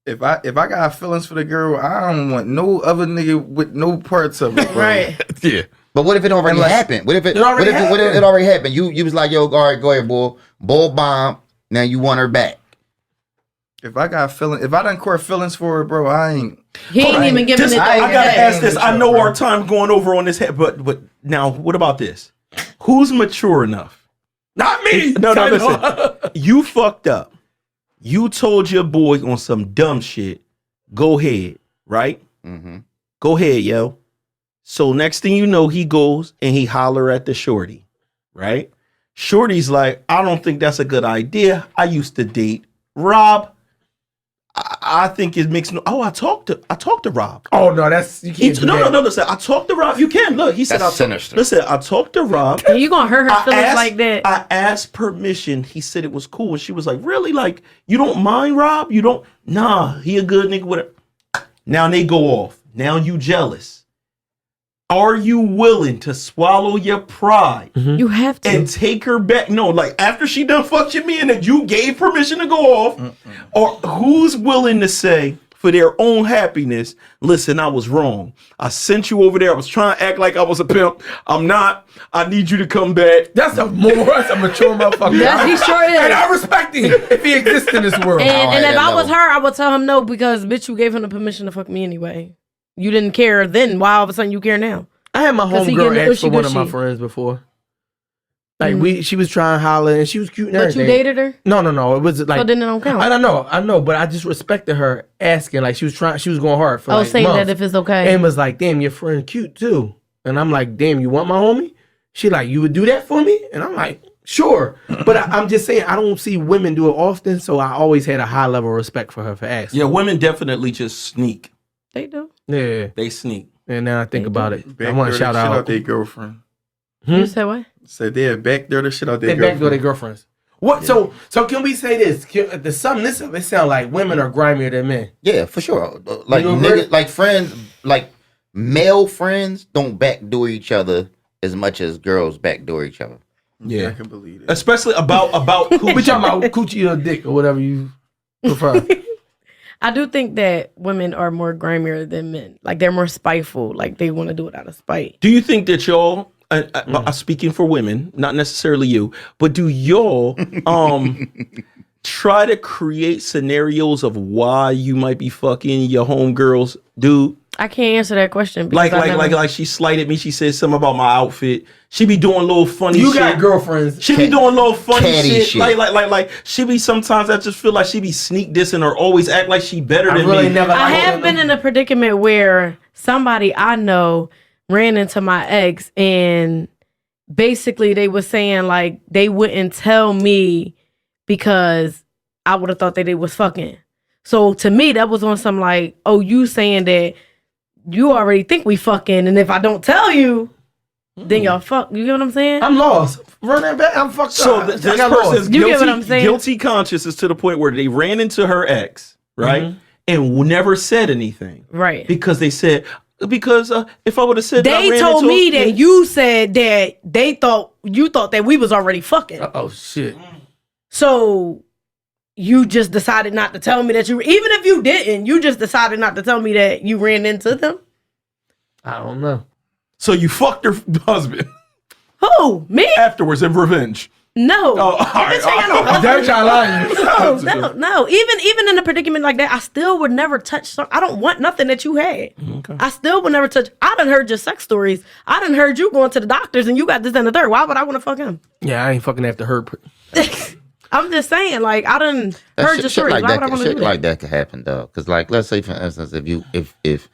S5: If I got feelings for the girl, I don't want no other nigga with no parts of it. Bro.
S4: right.
S3: Yeah.
S1: But what if it already happened? What if it
S2: already
S1: what if
S2: happened.
S1: it already happened? You was like, yo, all right, go ahead, boy. Bull bomb. Now you want her back.
S5: If I got feelings, if I done court feelings for her, bro, I ain't.
S4: He ain't even giving it.
S3: I gotta
S4: that.
S3: ask this. I know our time going over on this head, but now what about this? Who's mature enough?
S2: Not me.
S3: No, listen. You fucked up. You told your boy on some dumb shit. Go ahead, right?
S1: Mm-hmm.
S3: Go ahead, yo. So next thing you know, he goes and he holler at the shorty, right? Shorty's like, I don't think that's a good idea. I used to date Rob. I think it makes no. Oh, I talked to Rob.
S2: Oh no, that's you can't.
S3: No. Listen, I talked to Rob. You can look. He said,
S1: That's sinister.
S3: Listen, I talked to Rob.
S4: And you gonna hurt her feelings like that?
S3: I asked permission. He said it was cool. And she was like, really? Like, you don't mind Rob? You don't? Nah, he a good nigga with it. Now they go off. Now you jealous. Are you willing to swallow your pride
S4: You have to.
S3: and take her back? No, like after she done fucked you me and that you gave permission to go off, or who's willing to say for their own happiness, listen, I was wrong. I sent you over there. I was trying to act like I was a pimp. I'm not. I need you to come back.
S2: That's a mature motherfucker.
S4: Yes, he sure is.
S2: And I respect him if he exists in this world.
S4: And
S1: have
S4: if
S1: that
S4: I was
S1: level.
S4: her, I would tell him no because bitch, you gave him the permission to fuck me anyway. You didn't care then. Why all of a sudden you care now?
S2: I had my
S4: 'Cause he
S2: homegirl
S4: getting
S2: ask for one of my
S4: gushy.
S2: friends before. Like she was trying to holler and she was cute and
S4: But
S2: everything.
S4: you dated her,
S2: No. It was like
S4: so then it don't count.
S2: I know, but I just respected her asking. Like she was going hard for
S4: I
S2: like
S4: was saying
S2: months.
S4: that if it's okay.
S2: And was like, damn, your friend cute too. And I'm like, damn, you want my homie? She like, you would do that for me? And I'm like, sure. But I'm just saying, I don't see women do it often, so I always had a high level of respect for her for asking.
S3: Yeah, women definitely just sneak.
S4: They do.
S2: Yeah.
S3: They sneak.
S2: And now I think about it. I
S5: Backdoor
S2: want to
S5: the
S2: shout
S5: shit out
S2: out.
S5: their girlfriend.
S4: You said what?
S5: Said they backdoor the shit out their
S2: They
S5: girlfriend.
S2: backdoor their girlfriends. What? So can we say this? The sum this up, it sounds like women are grimier than men.
S1: Yeah, for sure. Like
S2: You agree?
S1: nigga, like friends, like male friends don't backdoor each other as much as girls backdoor each other.
S5: Yeah, I can believe it.
S3: Especially about
S2: We
S3: coochie.
S2: talking about coochie or dick or whatever you prefer.
S4: I do think that women are more grimier than men. Like they're more spiteful. Like they want to do it out of spite.
S3: Do you think that y'all, speaking for women, not necessarily you, but do y'all try to create scenarios of why you might be fucking your homegirl's dude?
S4: I can't answer that question. Because
S3: Like she slighted me. She said something about my outfit. She be doing little funny shit.
S2: You got girlfriends.
S3: She be doing little funny shit.
S1: shit.
S3: Like she be sometimes I just feel like she be sneak dissing or always act like she better than
S2: really
S3: me.
S2: never
S4: I
S2: liked
S4: have been in a predicament where somebody I know ran into my ex and basically they were saying like they wouldn't tell me because I would have thought that they was fucking. So to me that was on some like, oh, you saying that you already think we fucking, and if I don't tell you, then y'all fuck. You get what I'm saying?
S2: I'm lost. Running back, I'm fucked
S3: So
S2: up.
S3: this
S2: I got
S3: person's
S2: lost.
S4: You get what I'm saying?
S3: guilty conscious is to the point where they ran into her ex, right? And never said anything.
S4: Right.
S3: Because they said, if I would have said that I
S4: They
S3: ran
S4: told
S3: into
S4: me
S3: her-
S4: that you said that you thought that we was already fucking.
S2: Oh shit.
S4: So you just decided not to tell me that even if you didn't, you just decided not to tell me that you ran into them?
S2: I don't know.
S3: So you fucked her husband
S4: Who? Me?
S3: afterwards in revenge.
S4: No.
S3: Oh, all right.
S4: Bitch, I ain't got no husband.
S2: They're trying to lie you.
S4: No. Even in a predicament like that, I still would never touch. I don't want nothing that you had.
S3: Okay.
S4: I still would never touch. I done heard your sex stories. I done heard you going to the doctors and you got this and the third. Why would I want to fuck him?
S2: Yeah, I ain't fucking after her.
S4: I'm just saying, like, I done heard your stories. Why would I want to do
S1: Shit
S4: that?
S1: like that could happen though, because like let's say for instance, if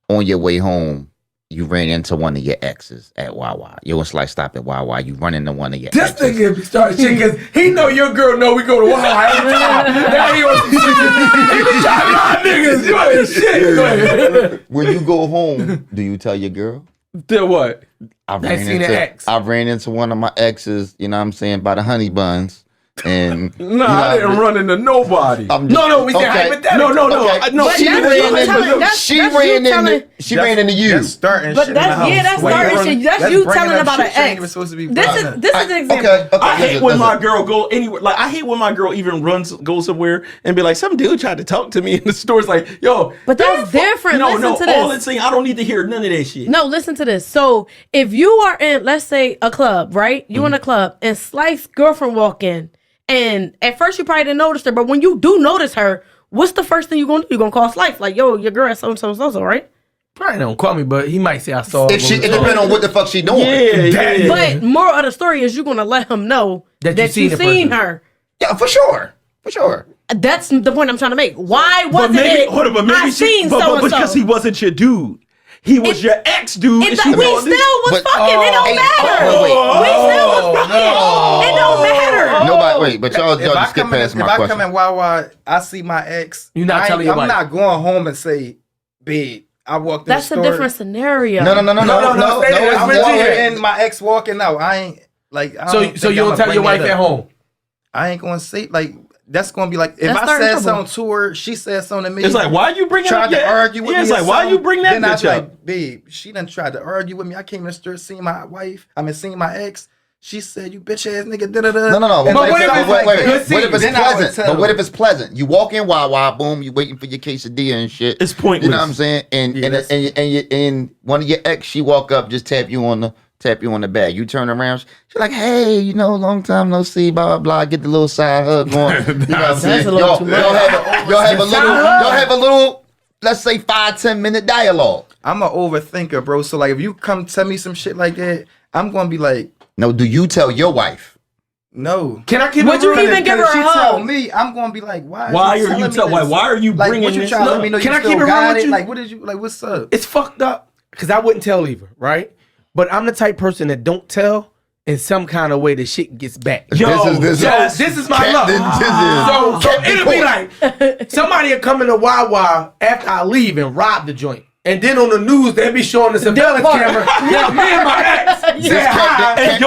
S1: on your way home you ran into one of your exes at Wawa, you was like stop at Wawa, you run into one of your
S2: This
S1: exes.
S2: nigga be starting shit because he know your girl know we go to Wawa every time. Now he wants to shit. He be trying to lie niggas. You ain't shit. Go ahead.
S1: When you go home, do you tell your girl?
S3: Did what?
S1: I
S2: seen an ex.
S1: I ran into one of my exes, you know what I'm saying, by the honey buns. And
S3: No, I didn't run into nobody.
S2: No, we said hypothetical.
S3: No.
S1: Okay.
S3: No,
S4: But
S1: She
S4: that's
S1: ran
S4: you
S1: into
S4: telling- that's
S1: she
S4: you
S1: ran
S4: telling-
S1: into she ran into you.
S5: That's starting
S4: But
S5: shit in the house.
S4: that's
S5: Wait,
S4: starting
S5: hold on.
S4: shit. That's you
S5: bringing
S4: telling
S5: up
S4: about
S5: shit
S4: an
S5: she ain't
S4: ex.
S5: even supposed to be
S4: This
S5: bringing
S4: is
S5: up.
S4: this is an example.
S1: Okay,
S3: I hate
S1: listen,
S3: when my
S1: listen.
S3: girl go anywhere. Like I hate when my girl even go somewhere and be like, some dude tried to talk to me in the store. It's like, yo,
S4: But that's different.
S3: No,
S4: Listen to
S3: all
S4: this.
S3: it's saying, I don't need to hear none of that shit.
S4: No, listen to this. So if you are in, let's say, a club, right? You in a club and Slice's girlfriend walk in, and at first you probably didn't notice her, but when you do notice her, what's the first thing you gonna do? You gonna call Slice like, yo, your girl is so, right?
S2: Probably don't call me, but he might say I saw
S1: If it depends on what the fuck she doing.
S3: Yeah.
S4: But moral of the story is you're gonna let him know
S2: That
S4: that
S2: you
S4: you
S2: seen the
S4: seen
S2: person.
S4: her.
S1: Yeah, for sure. For sure.
S4: That's the point I'm trying to make. Why
S3: But
S4: wasn't
S3: maybe,
S4: it?
S3: hold on, but maybe
S4: I seen so and
S3: because he
S4: so.
S3: wasn't your dude. He was your ex dude.
S4: We
S3: and
S4: still
S3: she called this-
S4: was
S1: But-
S4: fucking. It don't
S1: Hey,
S4: matter.
S1: wait.
S4: We still was fucking. It don't matter.
S1: Nobody wait, but y'all
S5: If
S1: just
S5: I
S1: skip
S5: come in,
S1: past
S5: if
S1: my
S5: I
S1: question.
S5: come in Wawa, I see my ex.
S2: You not telling your
S5: I'm
S2: wife.
S5: not going home and say, babe, I walked in
S4: That's
S5: the
S4: a
S5: store.
S4: different scenario.
S1: No.
S2: stay there.
S5: I'm
S2: That's
S5: walking
S2: legit.
S5: in, my ex walking out. I ain't like. I
S2: So
S5: don't
S2: you
S5: think
S2: don't
S5: I'ma
S2: tell your
S5: bring
S2: wife
S5: that
S2: at
S5: up.
S2: home.
S5: I ain't gonna say like that's gonna be like if
S4: That's
S5: I
S4: starting
S5: said
S4: trouble.
S5: something to her, she said something to me.
S3: It's like, why you bringing
S5: tried
S3: up
S5: to
S3: your-
S5: argue with
S3: Yeah,
S5: me.
S3: it's
S5: or
S3: like, why
S5: something.
S3: you bring that
S5: Then I was
S3: bitch up?
S5: like, babe, she done tried to argue with me. I came in the store, seen my wife. Seen my ex. She said, "You bitch ass nigga." Da da da.
S1: No.
S5: And
S2: But
S5: like,
S2: what if
S5: stuff
S2: it's
S5: like
S2: like
S5: that.
S2: good
S1: What if it's
S5: Then I would
S1: pleasant?
S5: tell
S1: But what
S5: her.
S1: if it's pleasant? You walk in Wawa, boom, you waiting for your quesadilla and shit.
S3: It's pointless.
S1: You know what I'm saying? And and one of your ex, she walk up, just tap you on the back. You turn around, she's like, "Hey, long time no see." Blah blah blah. Get the little side hug going. You know what I'm saying?
S4: a little too much.
S1: Y'all have a little. Let's say 5-10 minute dialogue.
S5: I'm an overthinker, bro. So like, if you come tell me some shit like that, I'm gonna be like,
S1: No, do you tell your wife?
S5: no.
S2: Can I keep
S4: Would
S2: it
S4: you
S2: real?
S4: even give her
S5: If she
S4: a
S5: tell
S4: hug?
S5: me, I'm gonna be like, why?
S3: Why
S5: you
S3: are you
S5: telling me this?
S3: why are you
S5: Like,
S3: bringing
S5: what you
S3: this
S5: trying to let
S3: up?
S5: me know?
S2: Can
S5: you
S2: I keep
S5: still
S2: it real
S5: got
S2: with
S5: it?
S2: you?
S5: Like, what did you like? What's up?
S2: It's fucked up because I wouldn't tell either, right? But I'm the type person that don't tell in some kind of way the shit gets back.
S3: Yo,
S1: This
S2: This is my luck. So it'll be like somebody will come in the Wawa after I leave and rob the joint. And then on the news, they be showing the surveillance camera. Yeah, me and my ex say hi.
S3: And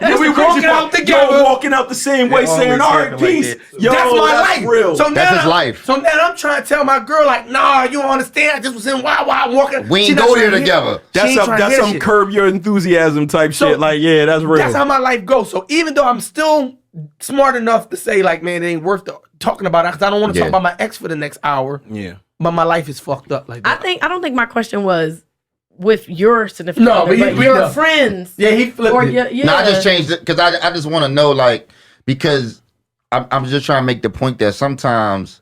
S3: and
S2: we walking out together.
S3: walking out the same way,
S5: They
S3: saying,
S5: always
S3: "All right,
S5: happen like
S3: peace."
S5: that.
S3: Yo,
S2: That's my life.
S3: real.
S2: So
S1: That's
S2: now,
S1: his life.
S2: So now I'm trying to tell my girl, like, nah, you don't understand. I just was in Wawa. I'm walking.
S1: We
S2: She
S1: ain't
S2: not
S1: go
S2: trying
S1: there
S2: to hear-
S1: together.
S2: she ain't trying to hear
S3: That's some
S2: shit.
S3: curb your enthusiasm type
S2: So,
S3: shit. Like, yeah, that's real.
S2: That's how my life goes. So even though I'm still smart enough to say, like, man, it ain't worth talking about it because I don't want to
S1: Yeah.
S2: talk about my ex for the next hour.
S3: yeah.
S2: But my life is fucked up like that.
S4: I don't think my question was with your significant
S2: No,
S4: other,
S2: but
S4: but your
S2: no.
S4: friends.
S2: Yeah, he flipped
S4: Or
S2: it.
S4: yeah.
S1: No, I just changed it because I just want to know, like, because I'm just trying to make the point that sometimes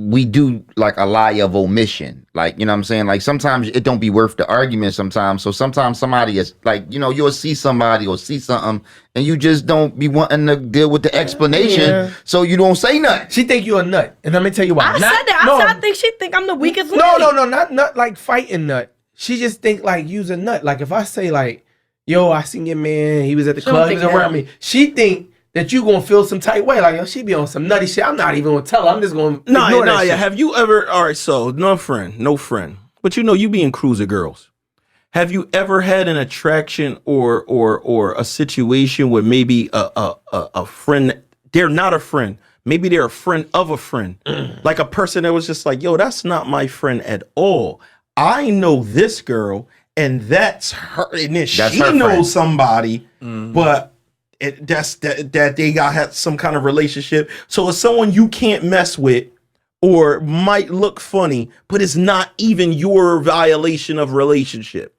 S1: we do like a lie of omission. Like, you know what I'm saying? Like sometimes it don't be worth the argument sometimes. So sometimes somebody is like, you know, you'll see somebody or see something and you just don't be wanting to deal with the explanation.
S4: Yeah.
S1: So you don't say nothing.
S2: She think you a nut. And let me tell you why.
S4: I said that. I said I think she think I'm the weakest link.
S2: No, not nut like fighting nut. She just think like you's a nut. Like if I say like, yo, I seen your man, he was at the club, he was around me. She think that you gonna feel some tight way. Like, yo, she be on some nutty shit. I'm not even gonna tell her. I'm just gonna ignore that shit.
S3: Have you ever, all right, so no friend. But you know, you be in cruiser girls. Have you ever had an attraction or a situation where maybe a friend, they're not a friend. Maybe they're a friend of a friend. Like a person that was just like, yo, that's not my friend at all. I know this girl and that's her. And then she knows somebody, but that they got some kind of relationship. So it's someone you can't mess with or might look funny, but it's not even your violation of relationship.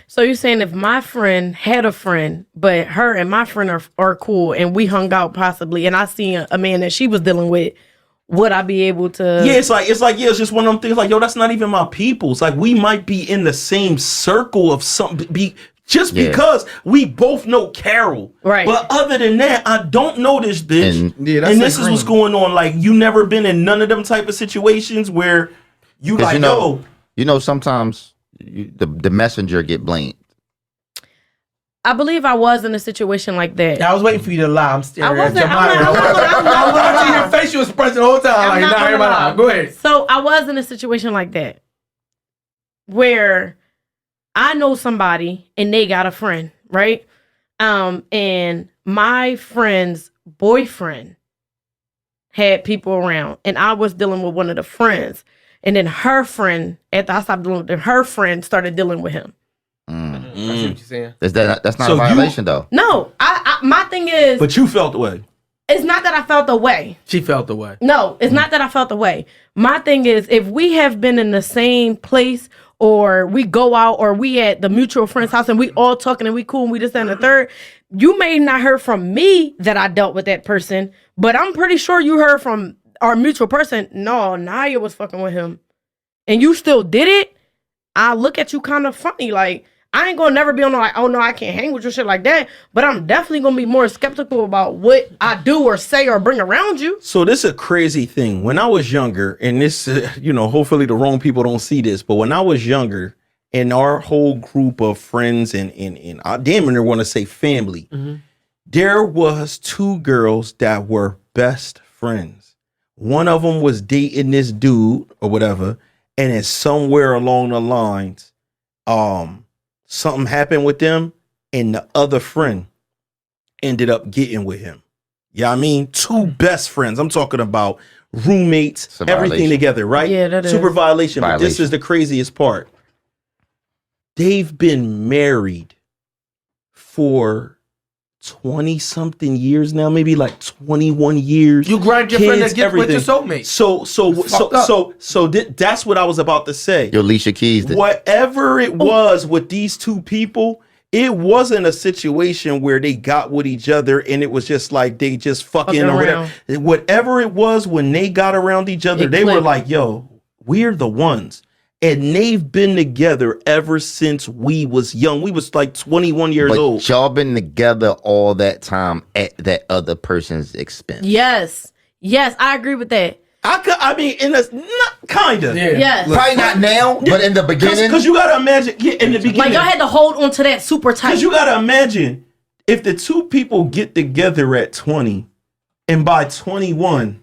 S4: So you're saying if my friend had a friend, but her and my friend are cool and we hung out possibly, and I seen a man that she was dealing with, would I be able to?
S3: Yeah, it's just one of them things like, yo, that's not even my people. It's like we might be in the same circle of something. Because we both know Carol.
S4: Right.
S3: But other than that, I don't know this bitch.
S1: And
S3: this is what's going on. Like, you never been in none of them type of situations where you like,
S1: you know, sometimes the messenger get blamed.
S4: I believe I was in a situation like that.
S2: I was waiting for you to lie. I'm staring at your
S4: I'm
S2: mind. I was watching your facial expression the whole time. Like, nah, everybody, go ahead.
S4: So I was in a situation like that where I know somebody and they got a friend, right? And my friend's boyfriend had people around, and I was dealing with one of the friends, and then her friend, after I stopped dealing with him, her friend started dealing with him.
S2: I see what you're saying.
S1: That's not a violation though.
S4: No, I my thing is,
S3: but you felt the way.
S4: It's not that I felt the way.
S2: She felt the way.
S4: No, it's not that I felt the way. My thing is, if we have been in the same place, or we go out, or we at the mutual friend's house and we all talking and we cool and we this and the third, you may not heard from me that I dealt with that person, but I'm pretty sure you heard from our mutual person, no, Naya was fucking with him. And you still did it? I look at you kind of funny. Like, I ain't gonna never be on the like, oh no, I can't hang with you shit like that. But I'm definitely gonna be more skeptical about what I do or say or bring around you.
S3: So this is a crazy thing. When I was younger, and this, hopefully the wrong people don't see this, but when I was younger, and our whole group of friends and I damn near want to say family, there was two girls that were best friends. One of them was dating this dude or whatever, and then somewhere along the lines, something happened with them, and the other friend ended up getting with him. Yeah, I mean, two best friends. I'm talking about roommates, everything together, right?
S4: Yeah, that is.
S3: Super violation. But this is the craziest part. They've been married for 20-something years now, maybe like 21 years.
S2: You grind your friend that gets with your soulmate.
S3: So that's what I was about to say.
S1: Yo, Alicia Keys.
S3: Whatever it was with these two people, it wasn't a situation where they got with each other and it was just like they just fucking or whatever. Whatever it was, when they got around each other, they were like, yo, we're the ones. And they've been together ever since we was young. We was like 21 years old.
S1: Y'all been together all that time at that other person's expense.
S4: Yes, I agree with that.
S3: I mean, kind of.
S2: Yeah.
S4: Yes.
S1: Probably not now, but in the beginning.
S3: Because you got to imagine, in the beginning.
S4: Like, y'all had to hold on to that super tight.
S3: Because you got to imagine, if the two people get together at 20, and by 21,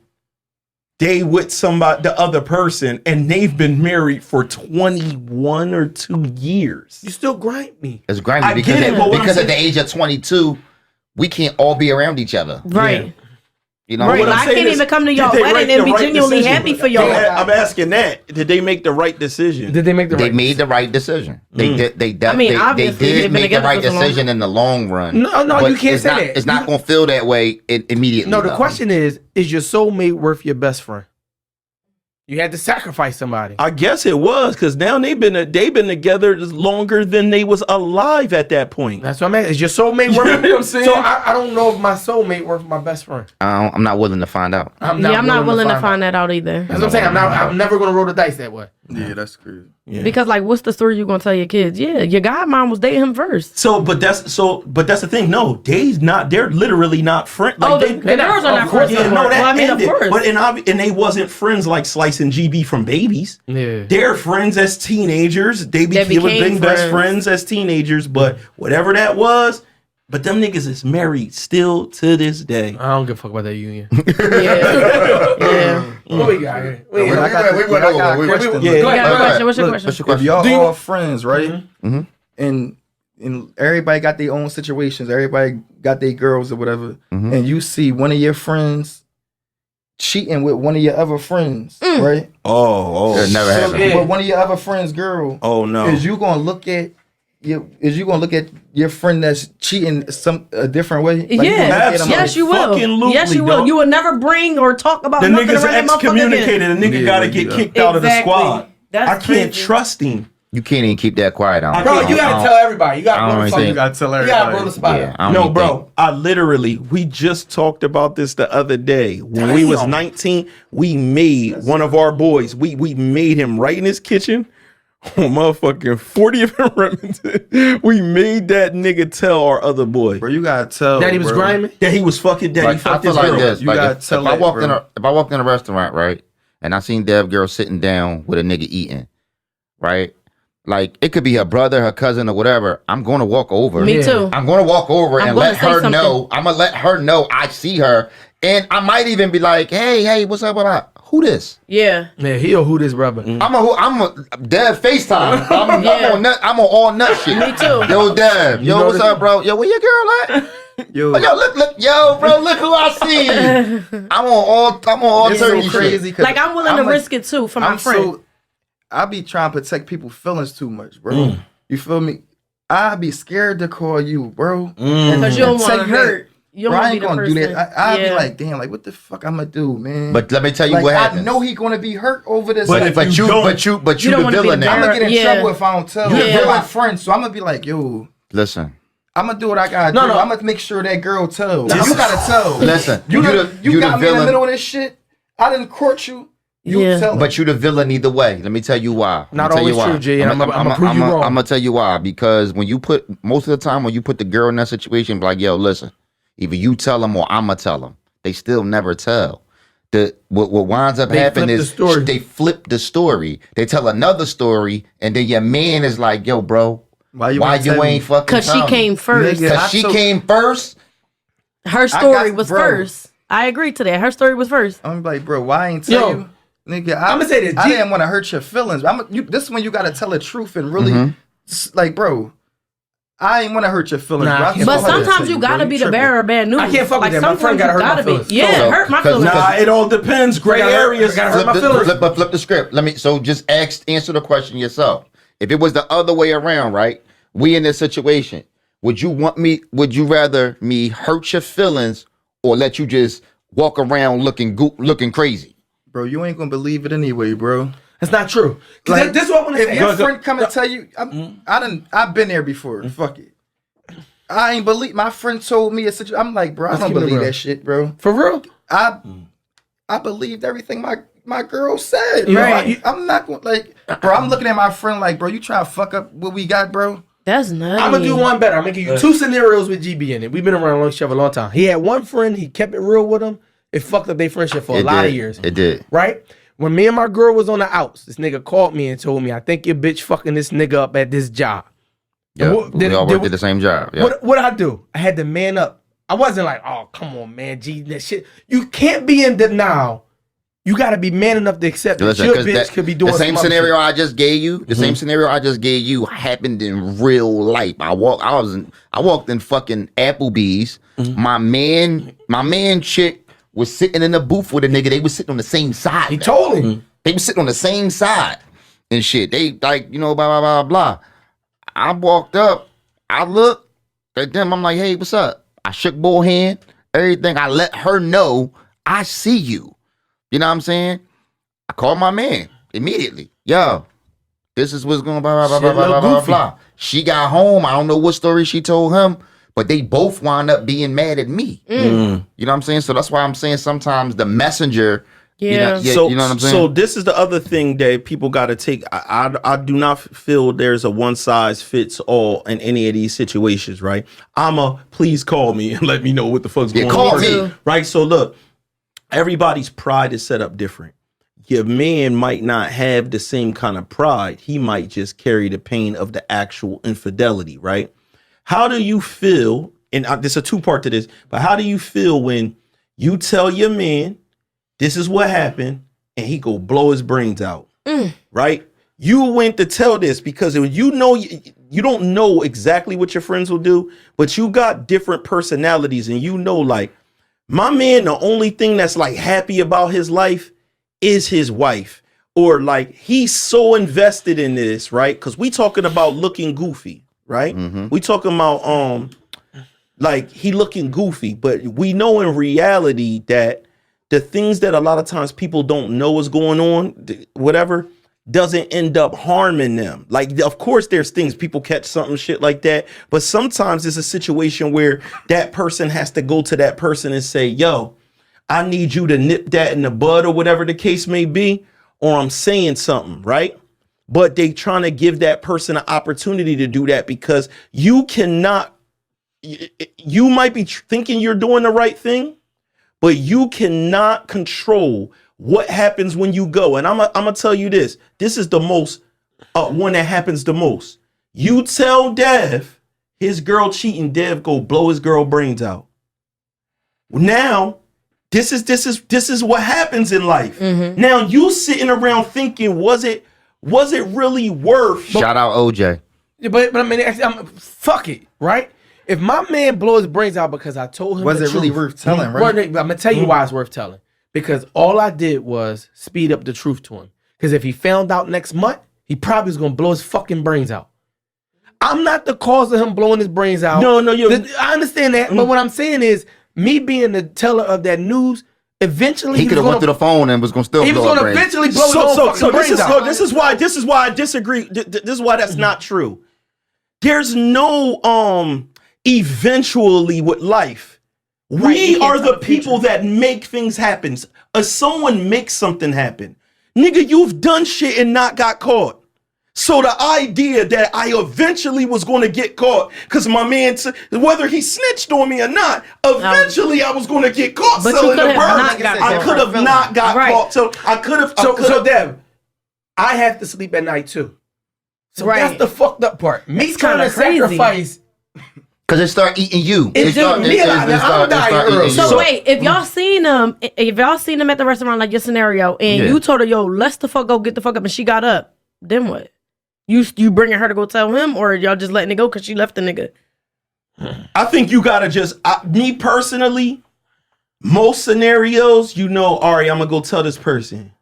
S3: they with somebody, the other person, and they've been married for 21 or 2 years.
S2: You still grind me.
S1: It's grimy because at the age of 22, we can't all be around each other.
S4: Right.
S3: Yeah.
S1: You know,
S4: right. I can't even come to y'all wedding and be genuinely happy for y'all.
S3: I'm asking that. Did they make the right decision?
S2: Did they make the right
S1: decision? They made the right decision. They did. They did make the right decision in the long run.
S2: No, you can't say that.
S1: It's not going to feel that way immediately.
S2: No, the question is your soulmate worth your best friend? You had to sacrifice somebody.
S3: I guess it was because now they've been together longer than they was alive at that point.
S2: That's what I mean. Is your soulmate worth?
S3: You know what I'm saying?
S2: So I don't know if my soulmate worth my best friend.
S1: I'm not willing to find out.
S4: I'm not willing to find that out either.
S2: That's what I'm saying. I'm never gonna roll the dice that way.
S5: Yeah, that's crazy.
S3: Yeah.
S4: Because like, what's the story you gonna tell your kids? Yeah, your godmom was dating him first.
S3: But that's the thing. No, they're literally not friends. Like,
S4: the girls are not friends.
S3: Yeah, no, that
S4: well, I mean,
S3: ended.
S4: of course.
S3: But and they wasn't friends like Slice and GB from Babies.
S2: Yeah.
S3: They're friends as teenagers. They became best friends as teenagers. But whatever that was, but them niggas is married still to this day.
S2: I don't give a fuck about that union.
S4: Yeah.
S2: What we got here?
S5: Go ahead.
S4: What's your question?
S5: If y'all all friends, right? And everybody got their own situations. Everybody got their girls or whatever. And you see one of your friends cheating with one of your other friends, right?
S3: Oh,
S1: That never happened.
S5: But one of your other friends' girl.
S3: Oh no.
S5: Is you gonna look at your friend that's cheating a different way? Like,
S4: yes, you will. Yes, you will.
S3: Dog.
S4: You will never bring or talk about
S3: The
S4: nothing
S3: nigga's
S4: around that motherfucker
S3: excommunicated.
S4: again.
S3: The nigga gotta get kicked out of the squad.
S4: That's
S3: I can't
S4: crazy.
S3: trust him.
S1: You can't even keep that quiet on.
S2: Bro, you gotta tell everybody. You gotta
S1: I
S2: blow
S1: don't
S2: the
S1: think-
S2: fuck.
S5: You gotta tell
S2: You
S5: everybody.
S2: gotta blow the spot.
S1: Yeah, I don't
S3: No,
S1: even
S3: bro. We just talked about this the other day. When we was 19, we made one of our boys. We made him right in his kitchen on motherfucking 40th and Remington. We made that nigga tell our other boy
S5: Bro, you gotta tell
S2: That he was
S5: bro.
S2: grimy.
S3: that he was fucking dead. He
S1: Like, I
S3: fucked
S1: feel
S3: his
S1: like
S3: girl.
S1: this.
S5: You
S1: Like,
S5: gotta
S1: if
S5: tell
S1: I
S5: that,
S1: walked
S5: bro.
S1: if I walked in a restaurant, right, and I seen Dev girl sitting down with a nigga eating, right, like it could be her brother, her cousin, or whatever. I'm going to walk over.
S4: Me too.
S1: I'm going to walk over and
S4: gonna
S1: let
S4: say
S1: her
S4: something.
S1: know. I'm gonna let her know I see her, and I might even be like, "Hey, what's up? Who this?"
S4: Yeah.
S2: Yeah, he'll who this brother.
S1: I'm a Dev FaceTime. I'm
S4: Yeah.
S1: on all nut shit.
S4: Me too.
S1: Yo, Dev. Yo, what's
S2: notice-
S1: up, bro? Yo, where your girl at?
S5: Yo,
S1: Oh, yo, look, yo, bro, look who I see. I'm on all
S5: it's
S1: turkey
S5: so
S1: shit.
S5: crazy. 'Cause
S4: Like, I'm willing to risk it too for my friend.
S5: I be trying to protect people's feelings too much, bro. You feel me? I be scared to call you, bro.
S4: Because you don't
S5: and
S4: want to
S5: tell you
S4: hurt. You don't
S5: Bro, I
S4: want to be
S5: ain't
S4: the
S5: gonna
S4: person.
S5: do that. I be
S4: Yeah.
S5: like, damn, like what the fuck I'm gonna do, man?
S1: But let me tell you
S5: like,
S1: what
S5: I
S1: happens.
S5: know he gonna be hurt over this.
S3: But
S5: like,
S3: if you don't-
S1: but you
S4: You
S1: the
S4: don't wanna be
S1: villain
S4: the
S1: now.
S5: I'm gonna get in
S4: Yeah.
S5: trouble if I don't tell.
S4: Yeah.
S5: You're my friend, so I'm gonna be like, yo,
S1: Listen,
S5: I'm gonna do what I gotta
S2: No,
S5: do.
S2: no.
S5: I'm gonna make sure that girl tells.
S3: This-
S5: I'm gotta tell.
S1: listen.
S5: you
S1: the
S5: got me in the
S1: villain,
S5: middle of this shit. I didn't court you. You
S4: Yeah.
S5: tell.
S1: but you the villain either way. Let me tell you why.
S2: Not always true, G, and I'ma prove you wrong.
S1: I'm gonna tell you why. Because when you put most of the time when you put the girl in that situation, be like, yo, listen, either you tell them or I'ma tell them. They still never tell. What winds up happening
S2: flip the
S1: is
S2: story.
S1: they flip the story. They tell another story, and then your man is like, yo, bro,
S5: Why you
S1: why
S5: ain't
S1: you
S5: tell
S1: ain't
S5: me?
S1: fucking
S4: Because she
S1: tell me?
S4: came first.
S5: Nigga.
S1: Because she
S5: I told-
S1: came first.
S4: Her story
S5: got-
S4: was
S5: bro.
S4: first. I agree to that. Her story was first.
S5: I'm like, bro, why I ain't tell
S2: Yo.
S5: you? Nigga,
S2: I'ma say this,
S5: I
S2: G-
S5: didn't want to hurt your feelings. This is when you gotta tell the truth and really, like, bro, I ain't want to hurt your feelings.
S2: Nah,
S5: bro.
S2: I
S5: I
S2: can't
S4: But
S5: fuck with that
S4: sometimes
S5: shit,
S4: you
S5: bro.
S4: gotta be the
S5: tripping.
S4: bearer of bad news.
S2: I can't fuck with
S4: like
S2: that. My friend
S4: sometimes
S2: gotta
S4: you
S2: hurt my
S4: gotta be.
S2: feelings.
S4: Yeah,
S1: So,
S4: hurt my
S1: 'cause-
S4: feelings.
S3: Nah, it all depends. Gray
S2: Gotta hurt-
S3: areas.
S2: gotta hurt my
S1: Flip
S2: feelings.
S1: the script. So just answer the question yourself. If it was the other way around, right? We in this situation. Would you rather me hurt your feelings or let you just walk around looking crazy?
S5: Bro, you ain't gonna believe it anyway, bro.
S2: That's not true.
S5: Like,
S2: This is what I want to
S5: if
S2: say.
S5: your friend come and tell you, I've been there before. Fuck it. I ain't believe. My friend told me a situation. I'm like, bro, I don't
S2: keep it
S5: believe
S2: real.
S5: that shit, bro.
S2: For real?
S5: I believed everything my girl said. Bro.
S4: Right.
S5: I'm not going like, bro. I'm looking at my friend like, bro, you trying to fuck up what we got, bro?
S4: That's nutty.
S2: I'm gonna do one better. I'm gonna give you two scenarios with GB in it. We've been around each other a long time. He had one friend. He kept it real with him. It fucked up their friendship for a lot of years.
S1: It did.
S2: Right? When me and my girl was on the outs, this nigga called me and told me, I think your bitch fucking this nigga up at this job.
S1: Yeah,
S2: What-
S1: we all did the same job. Yeah.
S2: What I do? I had to man up. I wasn't like, oh, come on, man, G, that shit. You can't be in denial. You got to be man enough to accept that
S1: Listen,
S2: your
S1: 'cause
S2: bitch could be doing
S1: the same
S2: some other
S1: scenario
S2: shit.
S1: I just gave you. The same scenario I just gave you happened in real life. I walked in fucking Applebee's. My man chick was sitting in the booth with a nigga. They was sitting on the same side.
S2: He told him.
S1: They was sitting on the same side and shit. They like, blah, blah, blah, blah. I walked up. I looked at them. I'm like, hey, what's up? I shook both hand, everything. I let her know I see you. You know what I'm saying? I called my man immediately. Yo, this is what's going blah, blah, blah,
S2: Shit,
S1: blah, blah,
S2: little
S1: blah,
S2: goofy.
S1: blah. She got home. I don't know what story she told him, but they both wound up being mad at me. You know what I'm saying? So that's why I'm saying sometimes the messenger, you know what I'm saying?
S3: So this is the other thing that people got to take. I do not feel there's a one size fits all in any of these situations, right? Please call me and let me know what the fuck's going
S1: call
S3: on.
S1: me.
S3: Right? So look, everybody's pride is set up different. Your man might not have the same kind of pride. He might just carry the pain of the actual infidelity, right? How do you feel, and there's a two-part to this, but how do you feel when you tell your man, this is what happened, and he go blow his brains out, right? You went to tell this because you know you don't know exactly what your friends will do, but you got different personalities, and you know, like, my man, the only thing that's like happy about his life is his wife, or like he's so invested in this, right? Because we talking about looking goofy, right? We talking about like he looking goofy, but we know in reality that the things that a lot of times people don't know is going on, whatever, doesn't end up harming them. Like, of course, there's things people catch something shit like that, but sometimes it's a situation where that person has to go to that person and say, yo, I need you to nip that in the bud or whatever the case may be, or I'm saying something, right? But they trying to give that person an opportunity to do that because you cannot, you might be thinking you're doing the right thing, but you cannot control what happens when you go. And I'm gonna tell you this. This is the most one that happens the most. You tell Dev his girl cheating, Dev go blow his girl brains out. Now, this is what happens in life. Now you sitting around thinking, was it really worth?
S1: Shout out OJ.
S2: But I mean, fuck it, right? If my man blows his brains out because I told him,
S5: Was
S2: the
S5: it really
S2: truth,
S5: worth telling, right?
S2: Well, I'm gonna tell you why it's worth telling. Because all I did was speed up the truth to him. Because if he found out next month, he probably was gonna blow his fucking brains out. I'm not the cause of him blowing his brains out.
S3: No,
S2: I understand that, but what I'm saying is, me being the teller of that news, eventually
S1: He could have went through the phone and was gonna still
S2: he was
S1: blow
S2: gonna
S1: up brains.
S2: eventually blow his own fucking brains out.
S3: This is why I disagree. This is why that's not true. There's no eventually with life. We are the people that make things happen. Someone makes something happen. Nigga, you've done shit and not got caught. So the idea that I eventually was going to get caught, because my man, whether he snitched on me or not, eventually I was going to get caught
S4: But
S3: selling
S4: you
S3: the
S4: could have
S3: bird.
S4: not got
S3: I
S4: caught.
S3: could have not got
S4: Right.
S3: caught. So I could have.
S2: So Dev, I have to sleep at night too. So
S4: Right.
S2: that's the fucked up part. Me
S4: It's
S2: trying to
S4: kinda crazy.
S2: sacrifice.
S1: Cause it start eating you.
S2: It's just me. I'm dying early.
S4: So wait, if y'all seen him at the restaurant, like your scenario, and you told her, yo, let's the fuck go, get the fuck up, and she got up, then what? You bringing her to go tell him, or y'all just letting it go because she left the nigga?
S3: I think you gotta just, me personally, most scenarios, Ari, I'm gonna go tell this person.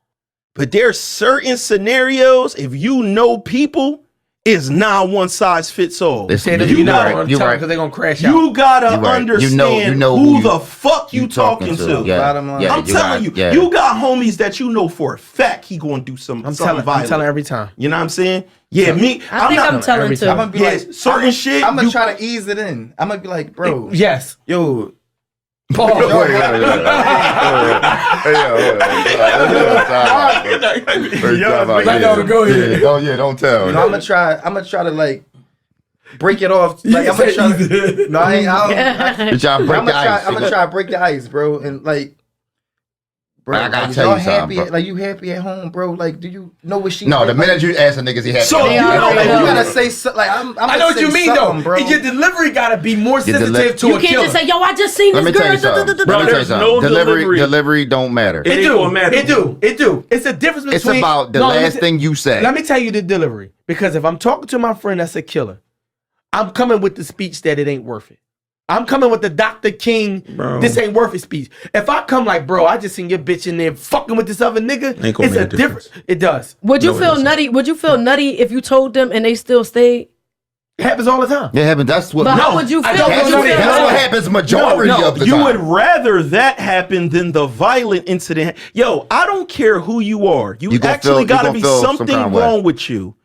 S3: But there's certain scenarios, if you know people, it's not one size fits all.
S2: Say that
S1: You
S2: you're
S1: right,
S2: not
S1: you right.
S2: because they're gonna crash out.
S3: You gotta
S1: You're right.
S3: understand
S1: You know
S3: who
S1: who
S3: the fuck you talking to.
S1: Yeah.
S5: Bottom line.
S1: Yeah,
S3: I'm telling you,
S1: yeah.
S3: you got homies that you know for a fact he gonna do something violent.
S2: I'm telling every time.
S3: You know what I'm saying? Yeah, me.
S4: I think I'm telling too.
S5: I'm gonna be
S3: Yeah,
S5: like,
S3: certain shit.
S5: I'm gonna
S3: you-
S5: try to ease it in. I'm gonna be like, bro,
S2: Yes.
S5: yo,
S2: Pause. Go ahead.
S1: Oh yeah, don't tell.
S5: you know, I'm gonna try to like break it off. Like I'm gonna try to. No, I ain't.
S1: You trying to break the ice.
S5: I'm gonna try to break the ice, bro, and like. Bro,
S1: I gotta
S5: like,
S1: tell
S5: y'all
S1: you something,
S5: happy,
S1: bro.
S5: like you happy at home, bro. Like, do you know what she?
S1: No, the
S5: like,
S1: minute you ask a niggas he happy.
S3: So,
S5: you know, like,
S4: know.
S5: you gotta say something. Like I'm
S2: I know what you mean though.
S5: bro.
S2: Your delivery gotta be more
S1: Your
S2: sensitive to
S4: You
S2: a
S4: can't
S2: killer.
S4: just say, yo, I just seen
S1: Let me
S4: this
S1: tell
S4: girl.
S1: you something.
S3: Bro,
S1: Let me tell you
S3: there's
S1: something.
S3: no delivery.
S1: Delivery don't matter.
S3: It ain't gonna matter.
S2: It do. It's a difference between.
S1: It's about the
S2: No, let me
S1: last
S2: t-
S1: thing you say.
S2: Let me tell you the delivery. Because if I'm talking to my friend that's a killer, I'm coming with the speech that it ain't worth it. I'm coming with the Dr. King,
S3: Bro.
S2: this ain't worth it speech. If I come like, bro, I just seen your bitch in there fucking with this other nigga,
S3: Ain't gonna
S2: it's
S3: make
S2: a
S3: a
S2: difference.
S3: difference.
S2: It does.
S4: Would you
S3: No, it
S4: feel
S3: doesn't.
S4: nutty? Would you feel nutty if you told them and they still stayed?
S2: It happens all the time.
S1: Yeah, but that's what.
S4: But how would you feel?
S2: don't
S1: That's,
S2: want to
S1: that's
S2: feel
S1: what
S2: that.
S1: happens majority of the
S3: you
S1: time.
S3: would rather that happen than the violent incident. Yo, I don't care who you are. You
S1: gonna
S3: actually
S1: feel-
S3: got to
S1: you
S3: be
S1: gonna feel some
S3: something
S1: kind of way.
S3: wrong with you.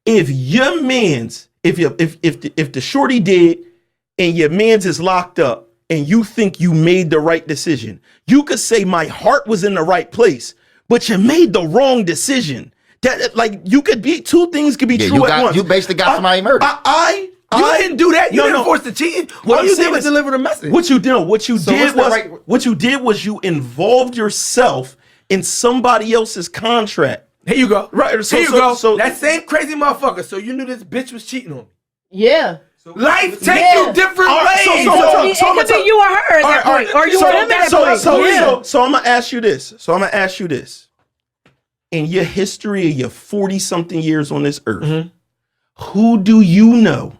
S3: If your man's, if the shorty did, and your man's is locked up, and you think you made the right decision, you could say my heart was in the right place, but you made the wrong decision. That like you could be two things could be
S1: Yeah,
S3: true at once.
S1: you basically got somebody murdered.
S2: You didn't do that. You didn't force the cheating.
S3: What
S2: All
S3: I'm
S2: you
S3: saying
S2: did was
S3: is-
S2: deliver the message.
S3: What you did, what you
S5: So
S3: did
S5: what's the
S3: was
S5: right-
S3: what you did was you involved yourself in somebody else's contract.
S2: Here you go.
S3: Right, so-
S2: Here you
S3: so-
S2: go.
S3: so-
S2: that same crazy motherfucker. So you knew this bitch was cheating on me.
S4: Yeah.
S2: Life take
S4: Yeah.
S2: you different
S3: All right,
S2: ways.
S3: so-
S4: It
S3: so-
S4: could be,
S3: so
S4: it
S3: I'ma
S4: could be
S3: tell-
S4: you or her at that point, or you or him at that point. Yeah.
S3: So I'm gonna ask you this. In your history of your 40-something years on this earth, who do you know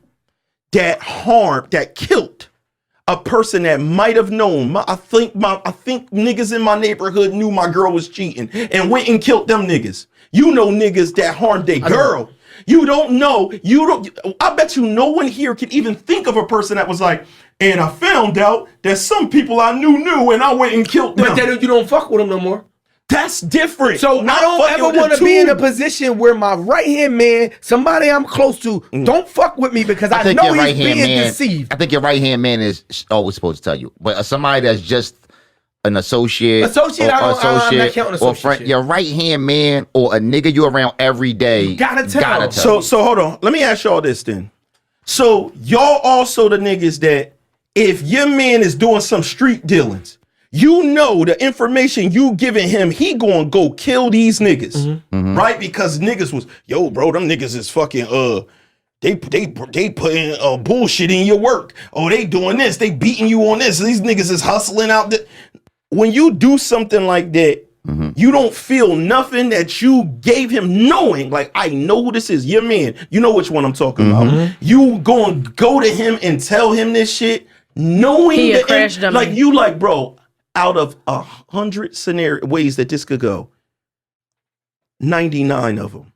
S3: that killed a person that might have known? I think niggas in my neighborhood knew my girl was cheating and went and killed them niggas. You know niggas that harmed their girl. You don't know. I bet you no one here can even think of a person that was like, and I found out that some people I knew, and I went and killed them.
S2: But then you don't fuck with them no more.
S3: That's different.
S2: So I don't ever want to be in a position where my right hand man, somebody I'm close to, don't fuck with me because I know he's being deceived.
S1: I think your right hand man is always supposed to tell you, but somebody that's just an associate,
S2: I'm not counting
S1: or friend,
S2: shit.
S1: your right hand man or a nigga you around every day,
S2: Gotta tell.
S3: So hold on. Let me ask y'all this then. So y'all also the niggas that if your man is doing some street dealings, you know the information you giving him, he gonna go kill these niggas, right? Because niggas was, yo, bro, them niggas is fucking they putting bullshit in your work. Oh, they doing this, they beating you on this. These niggas is hustling out there. When you do something like that, you don't feel nothing that you gave him, knowing like I know who this is. Your man, you know which one I'm talking about. You gonna go to him and tell him this shit, knowing
S4: He a
S3: that
S4: crash dummy.
S3: like you like, bro. Out of 100 scenario ways that this could go, 99 of them,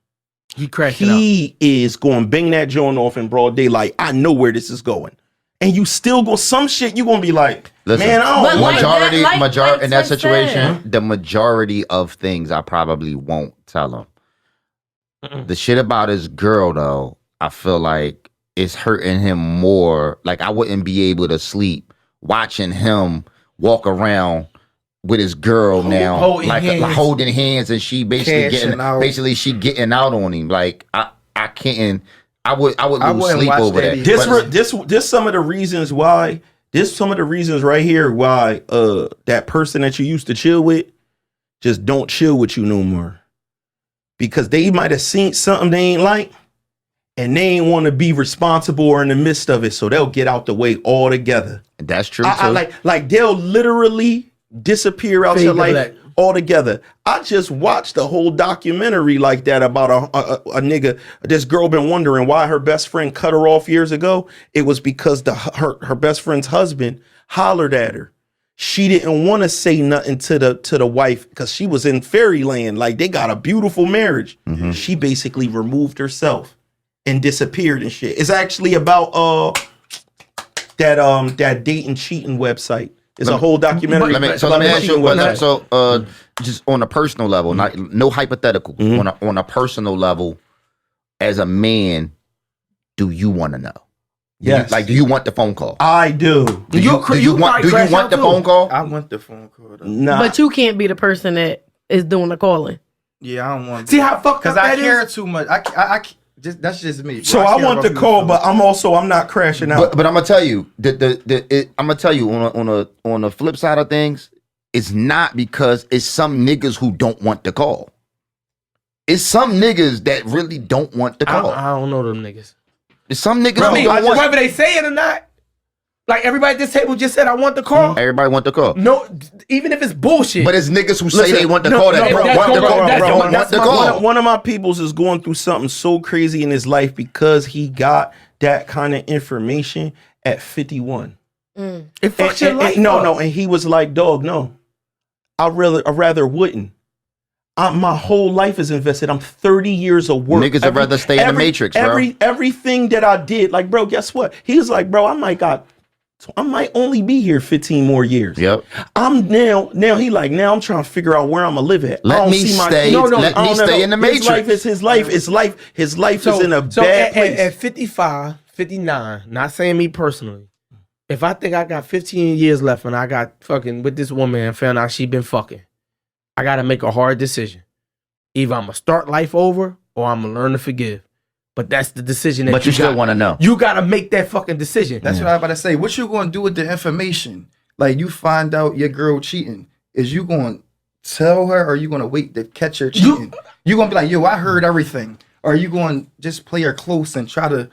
S2: He crashed it out.
S3: he is going to bang that joint off in broad daylight. I know where this is going. And you still go, some shit you going to be like,
S1: Listen,
S3: man, I
S4: But
S3: don't
S4: like
S3: want
S4: that- like
S1: majority in that
S4: Twin
S1: situation,
S4: said.
S1: the majority of things I probably won't tell him. The shit about his girl, though, I feel like it's hurting him more. Like I wouldn't be able to sleep watching him walk around with his girl now,
S2: holding
S1: like
S2: hands.
S1: holding hands, and she basically
S5: Cashing out.
S1: getting out on him. Like I can't. I would lose
S5: wouldn't
S1: sleep
S5: watch
S1: over
S5: that
S1: that.
S5: either.
S1: But-
S3: this some of the reasons why, some of the reasons right here why that person that you used to chill with just don't chill with you no more. Because they might have seen something they ain't like, and they ain't want to be responsible or in the midst of it, so they'll get out the way altogether.
S1: That's true
S3: I
S1: too.
S3: like they'll literally disappear out
S2: Fade
S3: your
S2: to
S3: life
S2: black.
S3: altogether. I just watched a whole documentary like that about a nigga. This girl been wondering why her best friend cut her off years ago. It was because her best friend's husband hollered at her. She didn't want to say nothing to the wife because she was in fairyland. Like they got a beautiful marriage. She basically removed herself and disappeared and shit. It's actually about that dating cheating website. It's a whole documentary.
S1: let me
S3: about
S1: ask you.
S3: cheating website.
S1: So, just on a personal level, no hypothetical. On a personal level, as a man, do you want to know?
S3: Yes.
S1: Do you want the phone call?
S3: I do.
S1: Do you want the phone call?
S5: I want the phone call. Though.
S3: Nah.
S4: But you can't be the person that is doing the calling.
S5: Yeah, I don't want.
S2: See how fucked up
S5: Because I
S2: that
S5: care
S2: is?
S5: too much. Just that's just me.
S3: So
S5: Bro,
S3: I
S5: care
S3: want the
S5: about
S3: call,
S5: you.
S3: but I'm not crashing out.
S1: But I'm gonna tell you, I'm gonna tell you on the flip side of things, it's not because it's some niggas who don't want the call. It's some niggas that really don't want the call.
S2: I don't know them niggas.
S1: It's some niggas
S2: I
S1: who
S2: mean,
S1: don't want.
S2: whether they say it or not, like everybody at this table just said, I want the call.
S1: Everybody want the call.
S2: No, even if it's bullshit.
S1: But it's niggas who say
S3: Listen,
S1: they want the
S2: no,
S1: call
S2: no,
S1: that
S2: bro,
S1: don't
S2: that's
S1: want the
S2: gonna-
S1: call.
S2: that's
S1: Don't
S2: gonna-
S1: want
S2: that's
S1: the
S2: my-
S1: call.
S3: One of my peoples is going through something so crazy in his life because he got that kind of information at 51.
S2: it fucks your life
S3: No,
S2: up.
S3: and he was like, dog, no. I rather wouldn't. my whole life is invested. I'm 30 years of work.
S1: Niggas would rather stay in the Matrix, bro.
S3: Everything that I did, like, bro, guess what? He was like, bro, I might only be here 15 more years.
S1: Yep.
S3: I'm now I'm trying to figure out where I'm gonna live at.
S1: Let me stay in the Matrix.
S3: His life is his life. His life is in a bad place.
S2: At 55, 59, not saying me personally, if I think I got 15 years left and I got fucking with this woman and found out she been fucking, I gotta make a hard decision. Either I'm gonna start life over or I'm gonna learn to forgive. But that's the decision that
S1: But you still want to know.
S2: You gotta make that fucking decision.
S5: That's what I was about to say. What you gonna do with the information? Like, you find out your girl cheating. Is you gonna tell her, or are you gonna wait to catch her cheating? You gonna be like, yo, I heard everything. Or are you gonna just play her close and try to,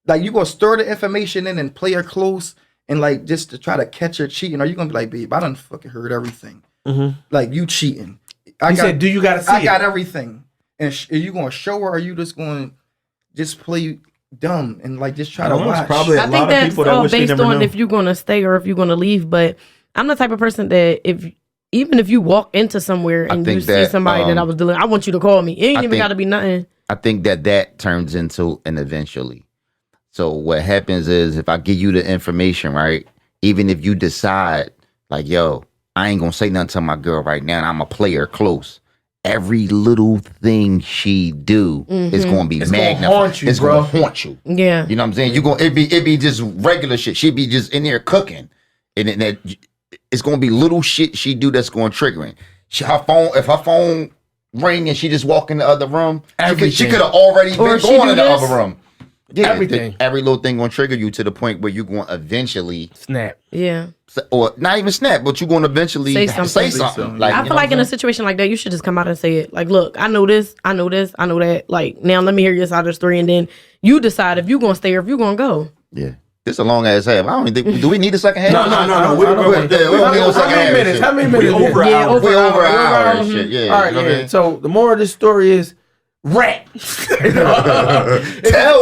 S5: like, you gonna stir the information in and play her close and like just to try to catch her cheating? Or are you gonna be like, babe, I done fucking heard everything. Like, you cheating.
S2: You said, do you gotta see
S5: I
S2: it?
S5: got everything. And are you gonna show her, or are you just gonna just play dumb and like just try to watch?
S3: Probably
S4: I think that's all based on if you're gonna stay or if you're gonna leave. But I'm the type of person that even if you walk into somewhere and you see somebody that I was dealing, I want you to call me. It ain't even gotta be nothing.
S1: I think that turns into an eventually. So what happens is, if I give you the information, right, even if you decide like, yo, I ain't gonna say nothing to my girl right now and I'm gonna play her close, every little thing she do is gonna be magnified. It's gonna haunt you.
S4: Yeah.
S1: You know what I'm saying? It be just regular shit. She be just in there cooking. And it's gonna be little shit she do that's gonna trigger it. If her phone ring and she just walk in the other room, she could have already been going in the other room. Yeah,
S2: everything.
S1: Every little thing gonna trigger you to the point where you're gonna eventually
S2: snap.
S4: Yeah.
S1: Or not even snap, but you're gonna eventually say something. Like,
S4: I feel like in a situation like that, you should just come out and say it. Like, look, I know this, I know that. Like, now let me hear your side of the story, and then you decide if you're gonna stay or if you're gonna go.
S1: Yeah. This is a long ass half. I don't even think. Do we need a second half?
S3: No.
S1: We don't need a second half.
S2: How many minutes?
S3: We over
S1: an hour and shit. Yeah.
S2: All right. Yeah. So the moral of this story is rap.
S1: Tell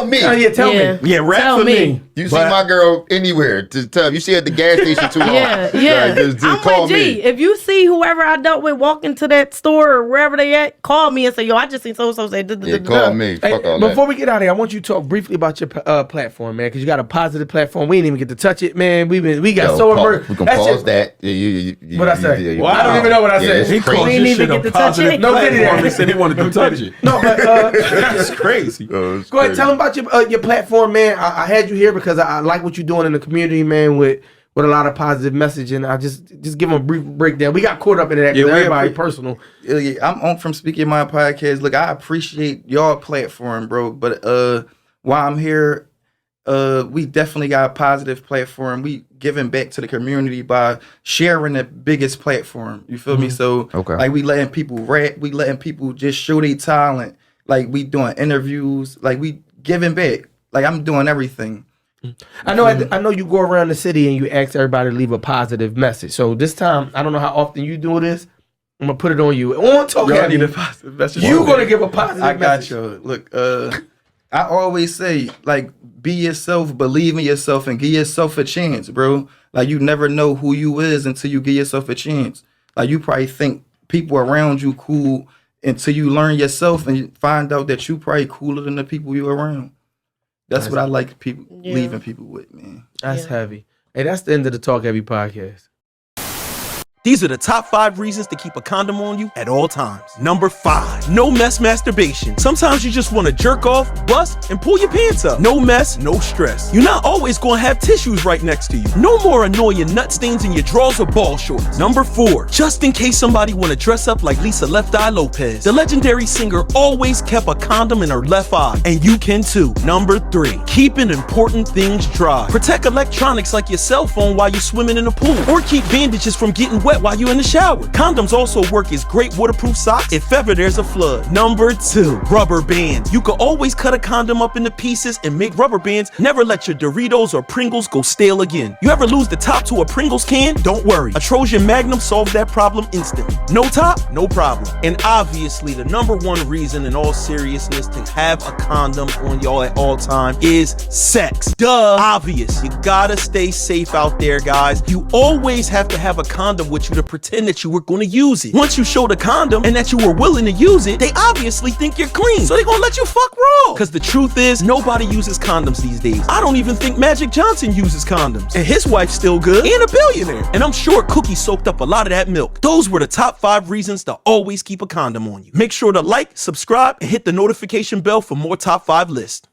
S1: me.
S2: Tell me.
S3: Yeah, rap for me.
S1: You see my girl anywhere to tell. You see her at the gas station too long.
S4: Yeah. I'm
S1: call
S4: with G. If you see whoever I dealt with walk into that store or wherever they at, call me and say, yo, I just seen so-and-so say
S1: call me. Fuck all that.
S2: Before we get out of here, I want you to talk briefly about your platform, man, because you got a positive platform. We didn't even get to touch it, man. We got so immersed.
S1: We can pause that.
S2: What I say? Well, I don't even know what I said.
S3: He called
S4: didn't
S3: this
S4: even
S3: shit
S4: get
S3: a
S4: to touch
S3: positive
S4: it.
S3: platform. He said he wanted to touch it.
S2: No, but
S3: That's crazy.
S2: go ahead, tell them about your platform, man. I had you here because I like what you're doing in the community, man, with a lot of positive messaging. I just give them a brief breakdown. We got caught up in that because everybody personal.
S5: I'm on from Speaking My Podcast. Look, I appreciate y'all platform, bro. But while I'm here, we definitely got a positive platform. We giving back to the community by sharing the biggest platform. You feel me? So like, we letting people rap, we letting people just show their talent. Like, we doing interviews, like, we giving back. Like, I'm doing everything.
S2: I know you go around the city and you ask everybody to leave a positive message. So this time, I don't know how often you do this. I'm gonna put it on you. On TalkHeavy,
S5: a positive message.
S2: You gonna give a positive message.
S5: I got you. Look, I always say, like, be yourself, believe in yourself, and give yourself a chance, bro. Like, you never know who you is until you give yourself a chance. Like, you probably think people around you cool until you learn yourself and you find out that you probably cooler than the people you around. That's what I like leaving people with, man.
S2: That's heavy. Hey, that's the end of the TalkHeavy podcast.
S3: These are the top 5 reasons to keep a condom on you at all times. Number 5, no mess masturbation. Sometimes you just want to jerk off, bust, and pull your pants up. No mess, no stress. You're not always going to have tissues right next to you. No more annoying nut stains in your drawers or ball shorts. Number 4, just in case somebody want to dress up like Lisa Left Eye Lopez. The legendary singer always kept a condom in her left eye, and you can too. Number 3, keeping important things dry. Protect electronics like your cell phone while you're swimming in the pool, or keep bandages from getting wet while you're in the shower. Condoms also work as great waterproof socks if ever there's a flood. Number 2, rubber bands. You can always cut a condom up into pieces and make rubber bands. Never let your Doritos or Pringles go stale again. You ever lose the top to a Pringles can? Don't worry. A Trojan Magnum solves that problem instantly. No top? No problem. And obviously, the number 1 reason in all seriousness to have a condom on y'all at all time is sex. Duh. Obvious. You gotta stay safe out there, guys. You always have to have a condom with
S6: want you to pretend that you were gonna use it. Once you show the condom and that you were willing to use it, they obviously think you're clean. So they gonna let you fuck raw. Cause the truth is, nobody uses condoms these days. I don't even think Magic Johnson uses condoms. And his wife's still good and a billionaire. And I'm sure Cookie soaked up a lot of that milk. Those were the top 5 reasons to always keep a condom on you. Make sure to like, subscribe, and hit the notification bell for more top 5 lists.